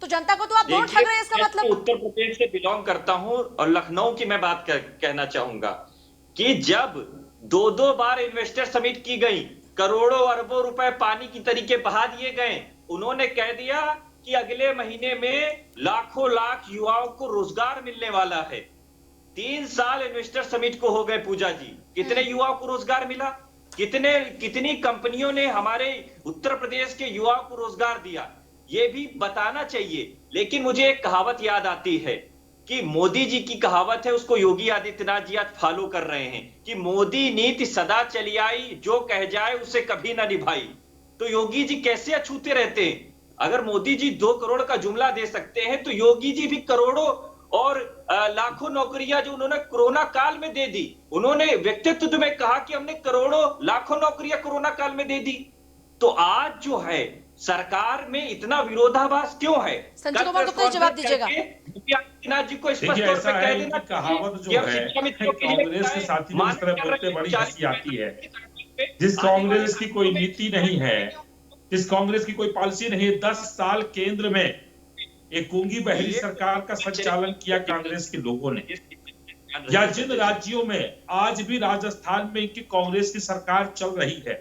तो जनता को तो आप दोनों ठग रहे हैं, इसका मतलब। उत्तर प्रदेश से बिलोंग करता हूं और लखनऊ की मैं बात कहना चाहूंगा कि जब 2 बार इन्वेस्टर समिट की गई, करोड़ों अरबों रुपए पानी की तरीके बहा दिए गए, उन्होंने कह दिया कि अगले महीने में लाखों लाख युवाओं को रोजगार मिलने वाला है। 3 साल इन्वेस्टर समिट को हो गए पूजा जी, कितने युवाओं को रोजगार मिला? कितनी कंपनियों ने हमारे उत्तर प्रदेश के युवाओं को रोजगार दिया, ये भी बताना चाहिए। लेकिन मुझे एक कहावत याद आती है कि मोदी जी की कहावत है, उसको योगी आदित्यनाथ जी आज फॉलो कर रहे हैं कि मोदी नीति सदा चली आई, जो कह जाए उसे कभी ना निभाई। तो योगी जी कैसे अछूते रहते हैं? अगर मोदी जी 2 करोड़ का जुमला दे सकते हैं तो योगी जी भी करोड़ों और लाखों नौकरियां जो उन्होंने कोरोना काल में दे दी, उन्होंने व्यक्तित्व में कहा कि हमने करोड़ों लाखों नौकरियां कोरोना काल में दे दी। तो आज जो है सरकार में इतना विरोधाभास क्यों है? संजय कुमार गुप्ता जवाब दीजिएगा। जी को स्पष्ट देखिए तौर ऐसा पे है कह कि देना कहावत कि जो अब है शिक्षा मित्रों के लिए कांग्रेस के साथी जब इस तरह बोलते बड़ी हंसी आती है। जिस कांग्रेस की कोई नीति नहीं है, जिस कांग्रेस की कोई पॉलिसी नहीं है, 10 साल केंद्र में एक गूंगी बहरी सरकार का संचालन किया कांग्रेस के लोगों ने, या जिन राज्यों में आज भी राजस्थान में इनकी कांग्रेस की सरकार चल रही है,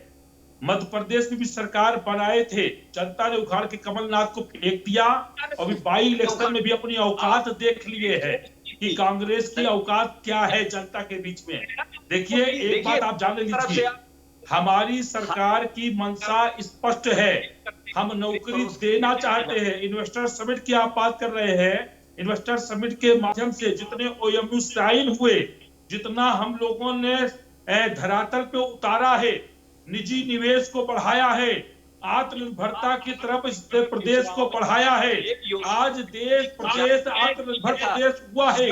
मध्य प्रदेश में भी सरकार बनाए थे, जनता ने उखाड़ के कमलनाथ को फेंक दिया, और भी बाई इलेक्शन में भी अपनी औकात देख लिए है कि कांग्रेस की औकात क्या है जनता के बीच में। देखिए एक बात आप जान लीजिए, हमारी सरकार की मंशा स्पष्ट है, हम नौकरी देना चाहते हैं। इन्वेस्टर समिट की आप बात कर रहे हैं, इन्वेस्टर समिट के माध्यम से जितने OMU साइन हुए, जितना हम लोगों ने धरातल पे उतारा है, निजी निवेश को बढ़ाया है, आत्मनिर्भरता की तरफ इस प्रदेश को बढ़ाया है, आज देश प्रदेश आत्मनिर्भर प्रदेश हुआ है।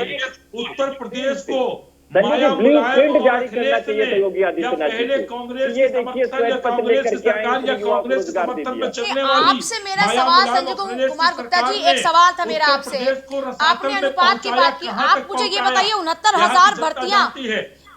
उत्तर प्रदेश को माया मुलायम और अखिलेश ने या पहले कांग्रेस के समर्थन या कांग्रेस की सरकार या कांग्रेस के समर्थन में चलने वाली आपसे मेरा सवाल संजय कुमार गुप्ता जी, एक सवाल था मेरा आपसे, आपने अनुपात की बात की, आप मुझे ये बताइए 69,000 भर्तियां,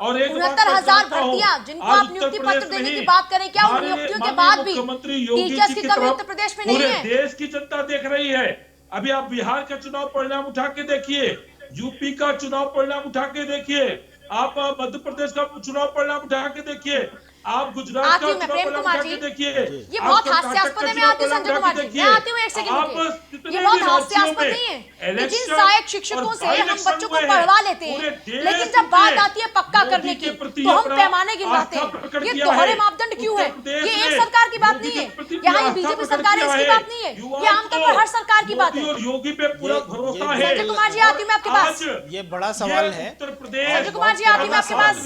69,000 भर्तियां जिनको आप नियुक्ति पत्र देने की बात करें, क्या उन नियुक्तियों के बाद भी टीचर्स की कमी उत्तर प्रदेश में नहीं है? देश की जनता देख रही है। अभी आप बिहार का चुनाव परिणाम उठा के देखिए, यूपी का चुनाव परिणाम उठा के देखिए, आप मध्य प्रदेश का चुनाव परिणाम उठा के देखिए, आप गुजरात का चुनाव परिणाम उठा के देखिए। ये बहुत हास्यास्पद है। मैं आती हूँ संजय कुमार जी, मैं आती हूँ एक सेकंड, ये बहुत हास्यास्पद नहीं है कि जिन सहायक शिक्षकों से हम बच्चों को पढ़वा लेते हैं, लेकिन जब बात आती है पक्का करने की तो हम पैमाने गिनवाते हैं। ये दोहरे मापदंड क्यों है? ये एक सरकार की बात नहीं है, यहाँ ये बीजेपी सरकार है इसकी बात नहीं है, ये आमतौर पर हर सरकार की बात है। योगी पे पूरा भरोसा है। संजय कुमार जी आती हूँ मैं आपके पास, ये बड़ा सवाल है। संजय कुमार जी आती हूँ मैं आपके पास,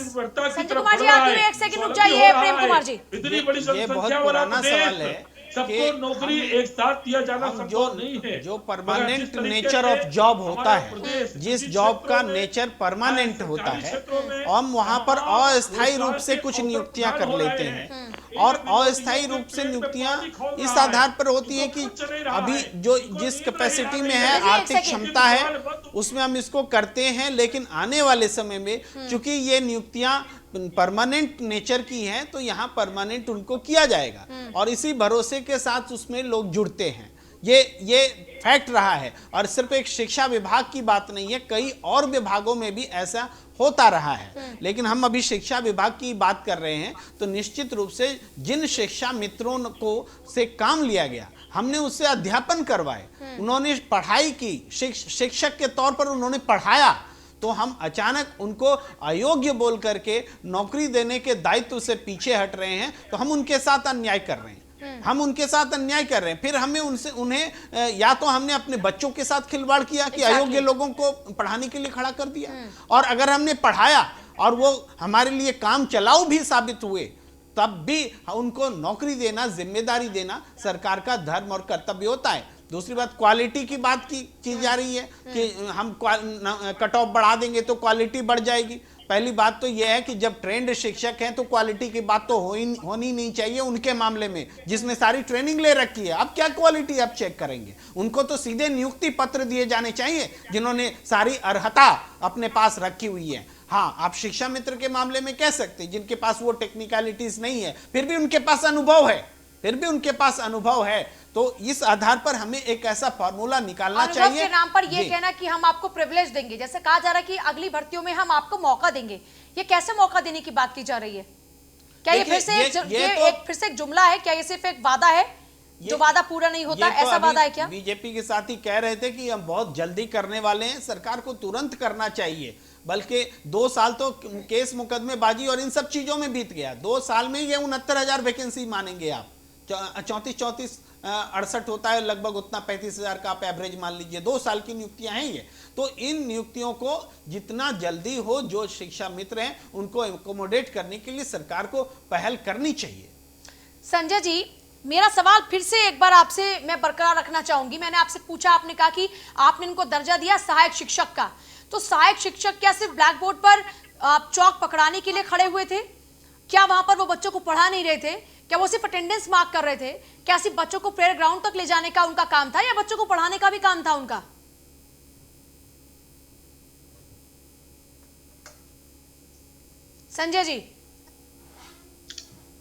संजय कुमार जी आती हूँ, एक सेकंड रुक जाइए प्रेम कुमार जी। इतनी बड़ी ये बहुत पुराना सवाल है सबको नौकरी एक साथ दिया जाना संभव नहीं है। जो परमानेंट नेचर ऑफ जॉब होता है, जिस जॉब का नेचर परमानेंट होता है, हम वहां पर अस्थायी रूप से कुछ नियुक्तियां कर लेते हैं, और अस्थायी रूप से नियुक्तियां इस आधार पर होती है कि अभी जो जिस कैपेसिटी में है, आर्थिक क्षमता है, उसमें हम इसको करते हैं, लेकिन आने वाले समय में चूंकि ये नियुक्तियां परमानेंट नेचर की हैं, तो यहाँ परमानेंट उनको किया जाएगा, और इसी भरोसे के साथ उसमें लोग जुड़ते हैं। ये फैक्ट रहा है, और सिर्फ एक शिक्षा विभाग की बात नहीं है, कई और विभागों में भी ऐसा होता रहा है। लेकिन हम अभी शिक्षा विभाग की बात कर रहे हैं, तो निश्चित रूप से जिन शिक्षा मित्रों को से काम लिया गया, हमने उससे अध्यापन करवाए, उन्होंने पढ़ाई की, शिक्षक के तौर पर उन्होंने पढ़ाया, तो हम अचानक उनको अयोग्य बोल करके नौकरी देने के दायित्व से पीछे हट रहे हैं, तो हम उनके साथ अन्याय कर रहे हैं। हम उनके साथ अन्याय कर रहे हैं। फिर हमें उन्हें या तो हमने अपने बच्चों के साथ खिलवाड़ किया कि अयोग्य लोगों को पढ़ाने के लिए खड़ा कर दिया, और अगर हमने पढ़ाया और वो हमारे लिए काम चलाऊ भी साबित हुए, तब भी उनको नौकरी देना, जिम्मेदारी देना सरकार का धर्म और कर्तव्य होता है। दूसरी बात, क्वालिटी की बात की जा रही है कि हम कट ऑफ बढ़ा देंगे तो क्वालिटी बढ़ जाएगी। पहली बात तो यह है कि जब ट्रेंड शिक्षक हैं तो क्वालिटी की बात तो होनी नहीं चाहिए उनके मामले में, जिसने सारी ट्रेनिंग ले रखी है। अब क्या क्वालिटी आप चेक करेंगे? उनको तो सीधे नियुक्ति पत्र दिए जाने चाहिए जिन्होंने सारी अर्हता अपने पास रखी हुई है। हाँ, आप शिक्षा मित्र के मामले में कह सकते हैं जिनके पास वो टेक्निकलिटीज नहीं है, फिर भी उनके पास अनुभव है, तो इस आधार पर हमें एक ऐसा फॉर्मूला निकालना चाहिए के नाम पर ये कहना कि हम आपको प्रिविलेज देंगे, जैसे कहा जा रहा है कि अगली भर्तियों में हम आपको मौका देंगे, ये कैसे मौका देने की बात की जा रही है? क्या ये फिर से एक जुमला है? क्या ये सिर्फ एक वादा है जो वादा पूरा नहीं होता, ऐसा वादा है क्या? बीजेपी के साथ ही कह रहे थे कि हम बहुत जल्दी करने वाले हैं, सरकार को तुरंत करना चाहिए, बल्कि 2 साल तो केस मुकदमेबाजी और इन सब चीजों में बीत गया। 2 साल में ये 69,000 वैकेंसी मानेंगे आप, 34 68 होता है लगभग, उतना 35,000 का आप एवरेज मान लीजिए। 2 साल की नियुक्तियां हैं ये, तो इन नियुक्तियों को जितना जल्दी हो, जो शिक्षा मित्र हैं उनको एकोमोडेट करने के लिए सरकार को पहल करनी चाहिए। संजय जी, मेरा सवाल फिर से एक बार आपसे मैं बरकरार रखना चाहूंगी। मैंने आपसे पूछा, आपने कहा कि आपने इनको दर्जा दिया सहायक शिक्षक का, तो सहायक शिक्षक क्या सिर्फ ब्लैक बोर्ड पर चौक पकड़ाने के लिए खड़े हुए थे? क्या वहां पर वो बच्चों को पढ़ा नहीं रहे थे? क्या वो सिर्फ अटेंडेंस मार्क कर रहे थे? क्या सिर्फ बच्चों को प्रेयर ग्राउंड तक ले जाने का उनका काम था, या बच्चों को पढ़ाने का भी काम था उनका? संजय जी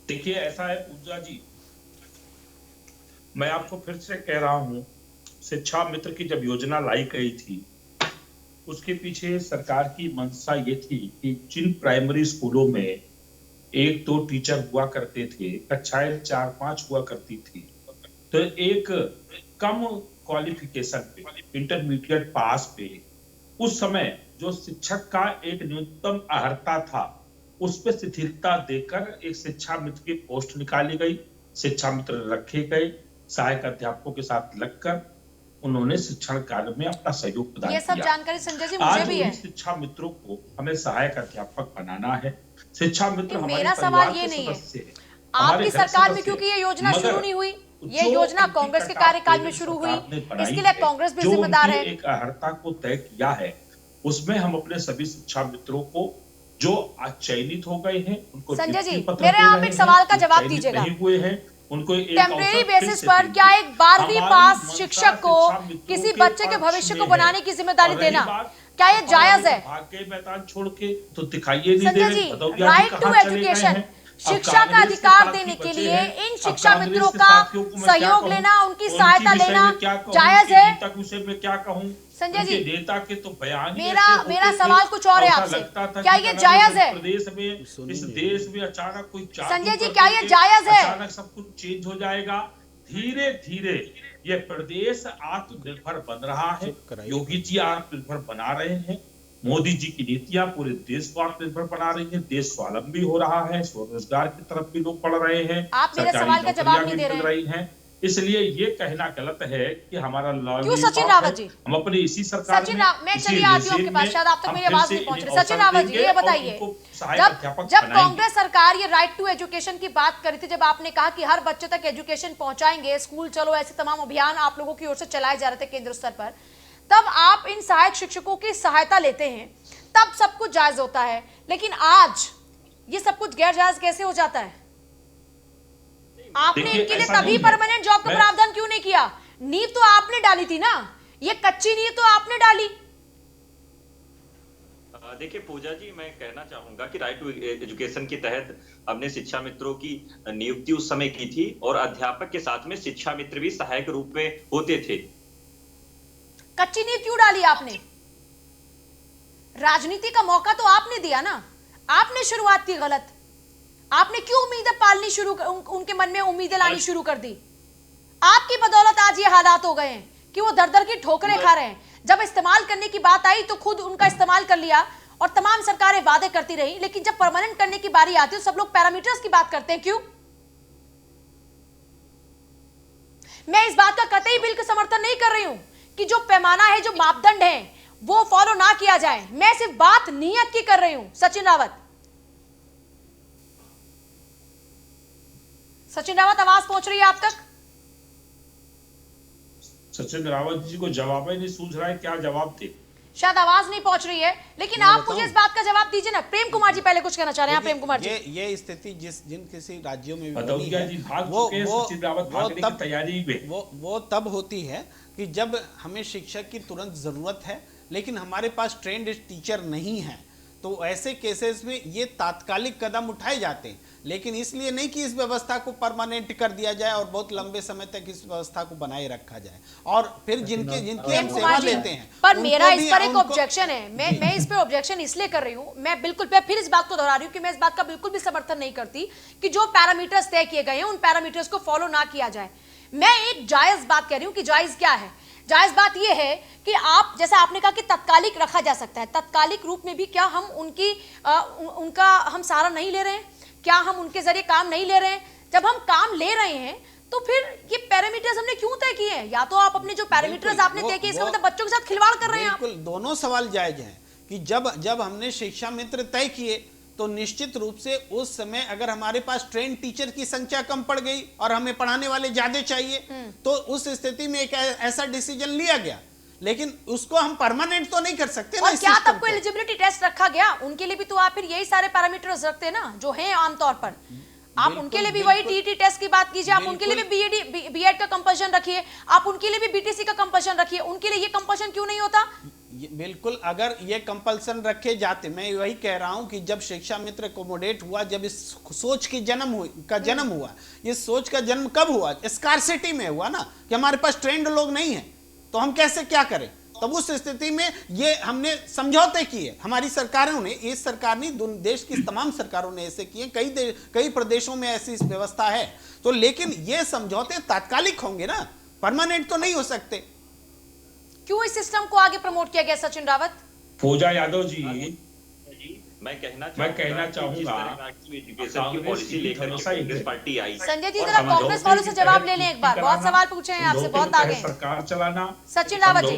देखिए, ऐसा है पूजा जी, मैं आपको फिर से कह रहा हूं, शिक्षा मित्र की जब योजना लाई गई थी, उसके पीछे सरकार की मंशा ये थी कि जिन प्राइमरी स्कूलों में 1-2 टीचर हुआ करते थे, कक्षाएं 4-5 हुआ करती थी, तो एक कम क्वालिफिकेशन पे, इंटरमीडिएट पास पे, उस समय जो शिक्षक का एक न्यूनतम अर्हता था, उस पे शिथिलता देकर एक शिक्षा मित्र की पोस्ट निकाली गई, शिक्षा मित्र रखे गए, सहायक अध्यापकों के साथ लगकर उन्होंने शिक्षण कार्य में अपना सहयोग प्रदान किया। ये सब जानकारी संजय जी मुझे भी है। शिक्षा मित्रों को हमें सहायक अध्यापक बनाना है। शिक्षा मित्र हमारे मेरा सवाल ये नहीं है, आपकी सरकार में क्योंकि ये योजना शुरू नहीं हुई, ये योजना कांग्रेस के कार्यकाल में शुरू हुई, इसके लिए कांग्रेस भी जिम्मेदार है। एक अर्हता को तय किया है, उसमें हम अपने सभी शिक्षा मित्रों को जो चयनित हो गए हैं उनको संजय जी मेरे आप एक सवाल का जवाब दीजिएगा, हुए हैं उनको टेम्परेरी बेसिस पर क्या एक 12वीं पास शिक्षक को किसी बच्चे के भविष्य को बनाने की जिम्मेदारी देना, क्या ये जायज है? भाग्य मैदान छोड़ के तो दिखाइए नहीं Sanjay ji, right to education, शिक्षा का अधिकार देने के लिए इन शिक्षा मित्रों का सहयोग लेना, उनकी सहायता लेना जायज है? विषय में क्या कहूँ संजय जी, नेता के तो बयान मेरा सवाल कुछ और है आपसे, क्या ये जायज है? प्रदेश में, इस देश में अचानक कोई संजय जी क्या ये जायज है? अचानक सब कुछ चेंज हो जाएगा। धीरे धीरे ये प्रदेश आत्मनिर्भर बन रहा है, योगी जी आत्मनिर्भर बना रहे हैं, मोदी जी की नीतियां पूरे देश को आत्मनिर्भर बना रही है, देश स्वावलंबी हो रहा है, स्वरोजगार की तरफ भी लोग बढ़ रहे हैं, आप मेरे सवाल का जवाब नहीं दे रहे हैं। इसलिए ये कहना गलत है कि हमारा क्यों सचिन रावत जी, हम अपनी इसी सरकार सचिन मैं चलिए आती हूँ आपके पास, शायद आप तक मेरी आवाज नहीं पहुंच रही। सचिन रावत जी ये बताइए, जब कांग्रेस सरकार ये राइट टू एजुकेशन की बात करी थी, जब आपने कहा कि हर बच्चे तक एजुकेशन पहुंचाएंगे, स्कूल चलो, ऐसे तमाम अभियान आप लोगों की ओर से चलाए जा रहे थे केंद्र स्तर पर, तब आप इन सहायक शिक्षकों की सहायता लेते हैं, तब सब कुछ जायज होता है, लेकिन आज ये सब कुछ गैर जायज कैसे हो जाता है? आपने इनके लिए तभी परमानेंट जॉब का प्रावधान क्यों नहीं किया? नींव तो आपने डाली थी ना, ये कच्ची नींव तो आपने डाली। देखिए पूजा जी, मैं कहना चाहूंगा कि राइट टू एजुकेशन के तहत हमने शिक्षा मित्रों की नियुक्ति उस समय की थी और अध्यापक के साथ में शिक्षा मित्र भी सहायक रूप में होते थे। कच्ची नींव क्यों डाली आपने? राजनीति का मौका तो आपने दिया ना, आपने शुरुआत की गलत, आपने क्यों उम्मीदें पालनी शुरू उनके मन में उम्मीदें लानी शुरू कर दी? आपकी बदौलत आज ये हालात हो गए हैं कि वो दर दर की ठोकरें खा रहे हैं। जब इस्तेमाल करने की बात आई तो खुद उनका इस्तेमाल कर लिया और तमाम सरकारें वादे करती रही, लेकिन जब परमानेंट करने की बारी आती है तो सब लोग पैरामीटर्स की बात करते हैं। क्यों? मैं इस बात का कतई बिल्कुल समर्थन नहीं कर रही हूं कि जो पैमाना है, जो मापदंड है, वो फॉलो ना किया जाए, मैं सिर्फ बात नीयत की कर रही हूं। सचिन रावत, सचिन रावत आवाज पहुंच रही है आप तक? सचिन रावत जी को जवाब ही नहीं सूझ रहा है, क्या जवाब दे? शायद आवाज नहीं पहुंच रही है, लेकिन आप मुझे इस बात का जवाब दीजिए ना। प्रेम कुमार जी पहले कुछ कहना चाह रहे हैं। प्रेम कुमार जी, ये स्थिति जिन किसी राज्यों में वो तब होती है कि जब हमें शिक्षक की तुरंत जरूरत है, लेकिन हमारे पास ट्रेंड टीचर नहीं है, तो ऐसे केसेस में ये तात्कालिक कदम उठाए जाते हैं, लेकिन इसलिए नहीं कि इस व्यवस्था को परमानेंट कर दिया जाए और बहुत लंबे समय तक इस व्यवस्था को बनाए रखा जाए, और फिर जिनकी हम सेवा लेते हैं। पर मेरा इस पर एक ऑब्जेक्शन है, मैं इस पे ऑब्जेक्शन इसलिए कर रही हूँ, मैं फिर इस बात को दोहरा रही हूँ कि मैं इस बात का बिल्कुल भी समर्थन नहीं करती कि जो पैरामीटर्स तय किए गए हैं उन पैरामीटर्स को फॉलो ना किया जाए। मैं एक जायज बात कह रही हूँ कि जायज क्या है। जायज बात यह है कि आप, जैसा आपने कहा कि तत्कालिक रखा जा सकता है, तत्कालिक रूप में भी क्या हम उनका हम सहारा नहीं ले रहे हैं? क्या हम उनके जरिए काम नहीं ले रहे हैं? जब हम काम ले रहे हैं तो फिर ये पैरामीटर्स हमने क्यों तय किए हैं? या तो आप अपने जो पैरामीटर्स आपने तय किए, इसका मतलब बच्चों के साथ खिलवाड़ कर रहे हैं आप। बिल्कुल, दोनों सवाल जायज हैं कि जब हमने शिक्षा मित्र तय किए तो निश्चित रूप से उस समय अगर हमारे पास ट्रेन टीचर की संख्या कम पड़ गई और हमें पढ़ाने वाले ज्यादा चाहिए, तो उस स्थिति में एक ऐसा डिसीजन लिया गया, लेकिन उसको हम परमानेंट तो नहीं कर सकते ना। और क्या तब कोई एलिजिबिलिटी टेस्ट रखा गया? उनके लिए भी तो आप फिर यही सारे पैरामीटर्स रखते हैं ना जो हैं आमतौर पर। आप उनके लिए भी वही टीटी टेस्ट की बात कीजिए, आप उनके लिए भी बीएड का कंपल्शन रखिए, आप उनके लिए भी बीटीसी का कंपल्शन रखिए, उनके लिए ये कंपल्शन क्यों नहीं होता? बिल्कुल, अगर ये कंपल्सन रखे जाते, मैं वही कह रहा हूं कि जब शिक्षा मित्र एकोमोडेट हुआ, जब इस सोच की जन्म हुआ, इस सोच का जन्म कब हुआ? स्कार्सिटी में हुआ ना, कि हमारे पास ट्रेंड लोग नहीं है तो हम कैसे क्या करें। तब उस स्थिति में ये हमने समझौते किए, हमारी सरकारों ने, इस सरकार ने, देश की तमाम सरकारों ने ऐसे किए, कई प्रदेशों में ऐसी व्यवस्था है। तो लेकिन ये समझौते तात्कालिक होंगे ना, परमानेंट तो नहीं हो सकते। क्यों इस सिस्टम को आगे प्रमोट किया गया सचिन रावत? पूजा यादव जी, मैं कहना चाहूंगा एजुकेशन की पॉलिसी लेकर कांग्रेस पार्टी आई। संजय जी जरा कांग्रेस वालों से जवाब ले लें एक बार, बहुत सवाल पूछे हैं आपसे, बहुत आगे सरकार चलाना। सचिन रावत जी,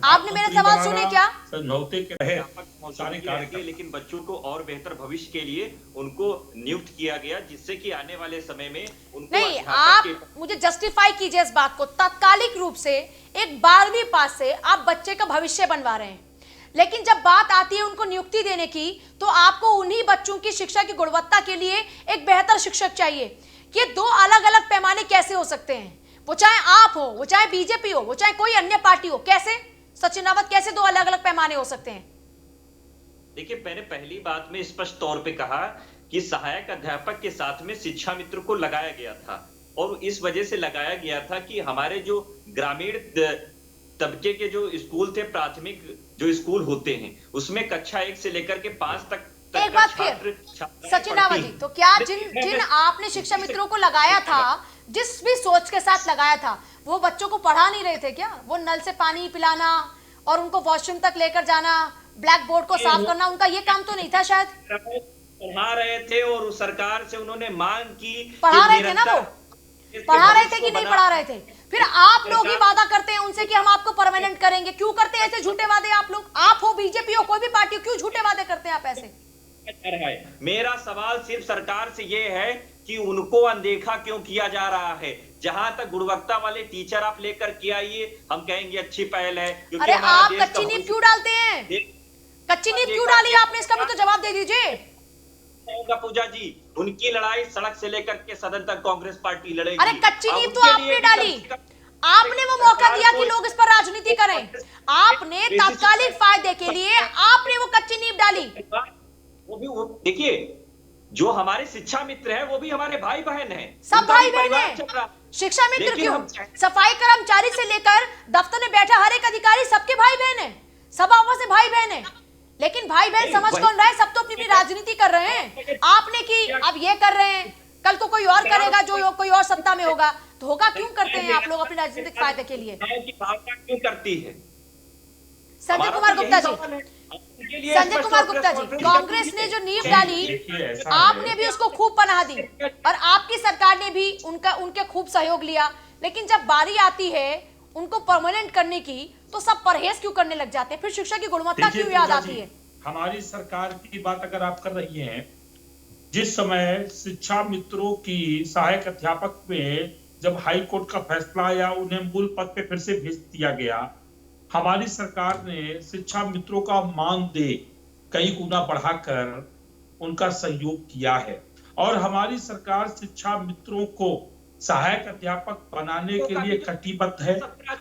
आपने मेरे सवाल सुने क्या? समझौते के तहत सारे कार्य, लेकिन बच्चों को और बेहतर भविष्य के लिए उनको नियुक्त किया गया, जिससे कि आने वाले समय में उनको नहीं, आप मुझे जस्टिफाई कीजिए इस बात को। तात्कालिक रूप से एक 12वीं पास से आप बच्चे का भविष्य बनवा रहे हैं, लेकिन जब बात आती है उनको नियुक्ति देने की, तो आपको उन्हीं बच्चों की शिक्षा की गुणवत्ता के लिए एक बेहतर शिक्षक चाहिए। ये दो अलग अलग पैमाने कैसे हो सकते हैं? वो चाहे आप हो, वो चाहे बीजेपी हो, वो चाहे कोई अन्य पार्टी हो, कैसे सचिन रावत, कैसे दो अलग अलग पैमाने हो सकते हैं? देखिए, मैंने पहली बात में स्पष्ट तौर पे कहा कि सहायक अध्यापक के साथ में शिक्षा मित्र को लगाया गया था, और इस वजह से लगाया गया था कि हमारे जो ग्रामीण तबके के जो स्कूल थे, प्राथमिक जो स्कूल होते हैं, उसमें कक्षा 1 से लेकर के 5 तक एक बात फिर सचिन रावत जी, तो क्या जिन आपने शिक्षा मित्रों को लगाया था, जिस भी सोच के साथ लगाया था, वो बच्चों को पढ़ा नहीं रहे थे क्या? वो नल से पानी पिलाना और उनको वॉशरूम तक लेकर जाना, ब्लैक बोर्ड को साफ करना, उनका ये काम तो नहीं था शायद? पढ़ा रहे थे, और उस सरकार से उन्होंने मांग की, पढ़ा रहे थे ना, वो पढ़ा रहे थे कि नहीं पढ़ा रहे थे? फिर आप लोग ही वादा करते हैं उनसे कि हम आपको परमानेंट करेंगे, क्यों करते हैं ऐसे झूठे वादे आप लोग? आप हो, बीजेपी हो, कोई भी पार्टी हो, क्यों झूठे वादे करते हैं आप ऐसे? मेरा सवाल सिर्फ सरकार से ये है कि उनको अनदेखा क्यों किया जा रहा है? जहां तक गुणवत्ता वाले टीचर आप लेकर के आइए, हम कहेंगे अच्छी पहल है। अरे आप कच्ची नींव क्यों डालते हैं? कच्ची नींव क्यों डाली आपने? इसका भी तो जवाब दे दीजिए। पूजा जी, उनकी लड़ाई सड़क से लेकर के सदन तक कांग्रेस पार्टी लड़ेगी। अरे कच्ची नींव तो आपने डाली, आपने वो मौका दिया कि लोग इस पर राजनीति करें, आपने तात्कालिक फायदे के लिए आपने वो कच्ची नींव डाली। वो भी देखिए, जो हमारे शिक्षा मित्र हैं वो भी हमारे भाई बहन हैं, सब भाई बहन हैं। शिक्षा मित्र क्यों, सफाई कर्मचारी से लेकर दफ्तर में बैठा हर एक अधिकारी सबके भाई बहन हैं, सब आपस में भाई बहन हैं। लेकिन भाई बहन समझ कौन रहा है? सब तो अपनी अपनी राजनीति कर रहे हैं। आपने की अब ये कर रहे हैं, कल को कोई और करेगा जो कोई और सत्ता में होगा, धोखा क्यों करते हैं आप लोग अपने राजनीतिक फायदे के लिए? क्यों करती है संजय कुमार गुप्ता जी, संजय कुमार गुप्ता जी, कांग्रेस ने जो नींव डाली, आपने भी उसको खूब पनाह दी और आपकी सरकार ने भी उनके खूब सहयोग लिया, लेकिन जब बारी आती है उनको परमानेंट करने की, तो सब परहेज क्यों करने लग जाते हैं? फिर शिक्षा की गुणवत्ता क्यों याद आती है? हमारी सरकार की बात अगर आप कर रही हैं, जिस समय शिक्षा मित्रों की सहायक अध्यापक में जब हाई कोर्ट का फैसला आया, उन्हें मूल पद पे फिर से भेज दिया गया, हमारी सरकार ने शिक्षा मित्रों का मानदेय कई गुना बढ़ाकर उनका सहयोग किया है, और हमारी सरकार शिक्षा मित्रों को सहायक अध्यापक बनाने के लिए कटिबद्ध है।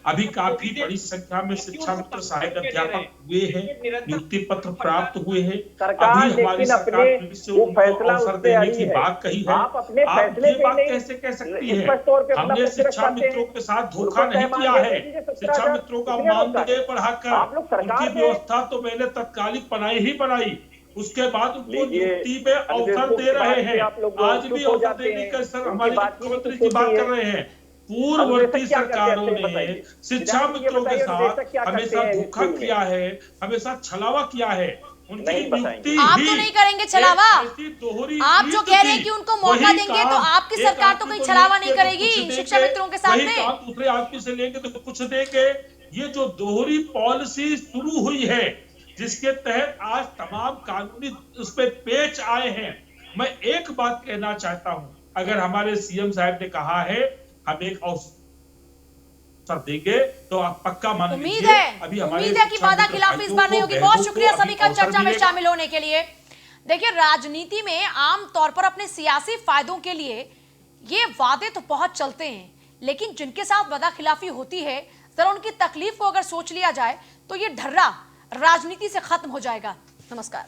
अभी काफी बड़ी संख्या में शिक्षा मित्र सहायक अध्यापक हुए हैं, नियुक्ति पत्र प्राप्त हुए हैं। अभी हमारी सरकार फिर से उनको अवसर देने की बात कही है। आप ये बात कैसे कह सकती है? हमने शिक्षा मित्रों के साथ धोखा नहीं किया है। शिक्षा मित्रों का मानदेय बढ़ाकर उनकी व्यवस्था तो मैंने तत्कालिक बनाई ही बनाई, उसके बाद उनको नियुक्ति में अवसर दे रहे हैं। आज भी अवसर देने का सर हमारे मुख्यमंत्री जी बात कर रहे हैं। पूर्ववर्ती सरकारों ने शिक्षा मित्रों के साथ हमेशा धोखा किया है, हमेशा छलावा किया है। उनकी नियुक्ति आप तो नहीं करेंगे छलावा, आप जो कह रहे हैं कि उनको मौका देंगे, तो आपकी सरकार तो कहीं छलावा नहीं करेगी शिक्षा मित्रों के साथ में। दूसरे आदमी से लेंगे तो कुछ देंगे। ये जो दोहरी पॉलिसी शुरू हुई है, जिसके तहत आज तमाम कानूनी उस पे पेच आए हैं, मैं एक बात कहना चाहता हूं, अगर हमारे सीएम साहब ने कहा है हम एक अवसर देंगे, तो आप पक्का मान लीजिए। उम्मीद है कि वादा खिलाफी इस बार नहीं होगी। बहुत शुक्रिया सभी का चर्चा में शामिल होने के लिए। देखिए, राजनीति में आम तौर पर अपने सियासी फायदों के लिए ये वादे तो बहुत चलते हैं, लेकिन जिनके साथ वादा खिलाफी होती है, जरा उनकी तकलीफ को अगर सोच लिया जाए तो ये ढर्रा राजनीति से खत्म हो जाएगा। नमस्कार।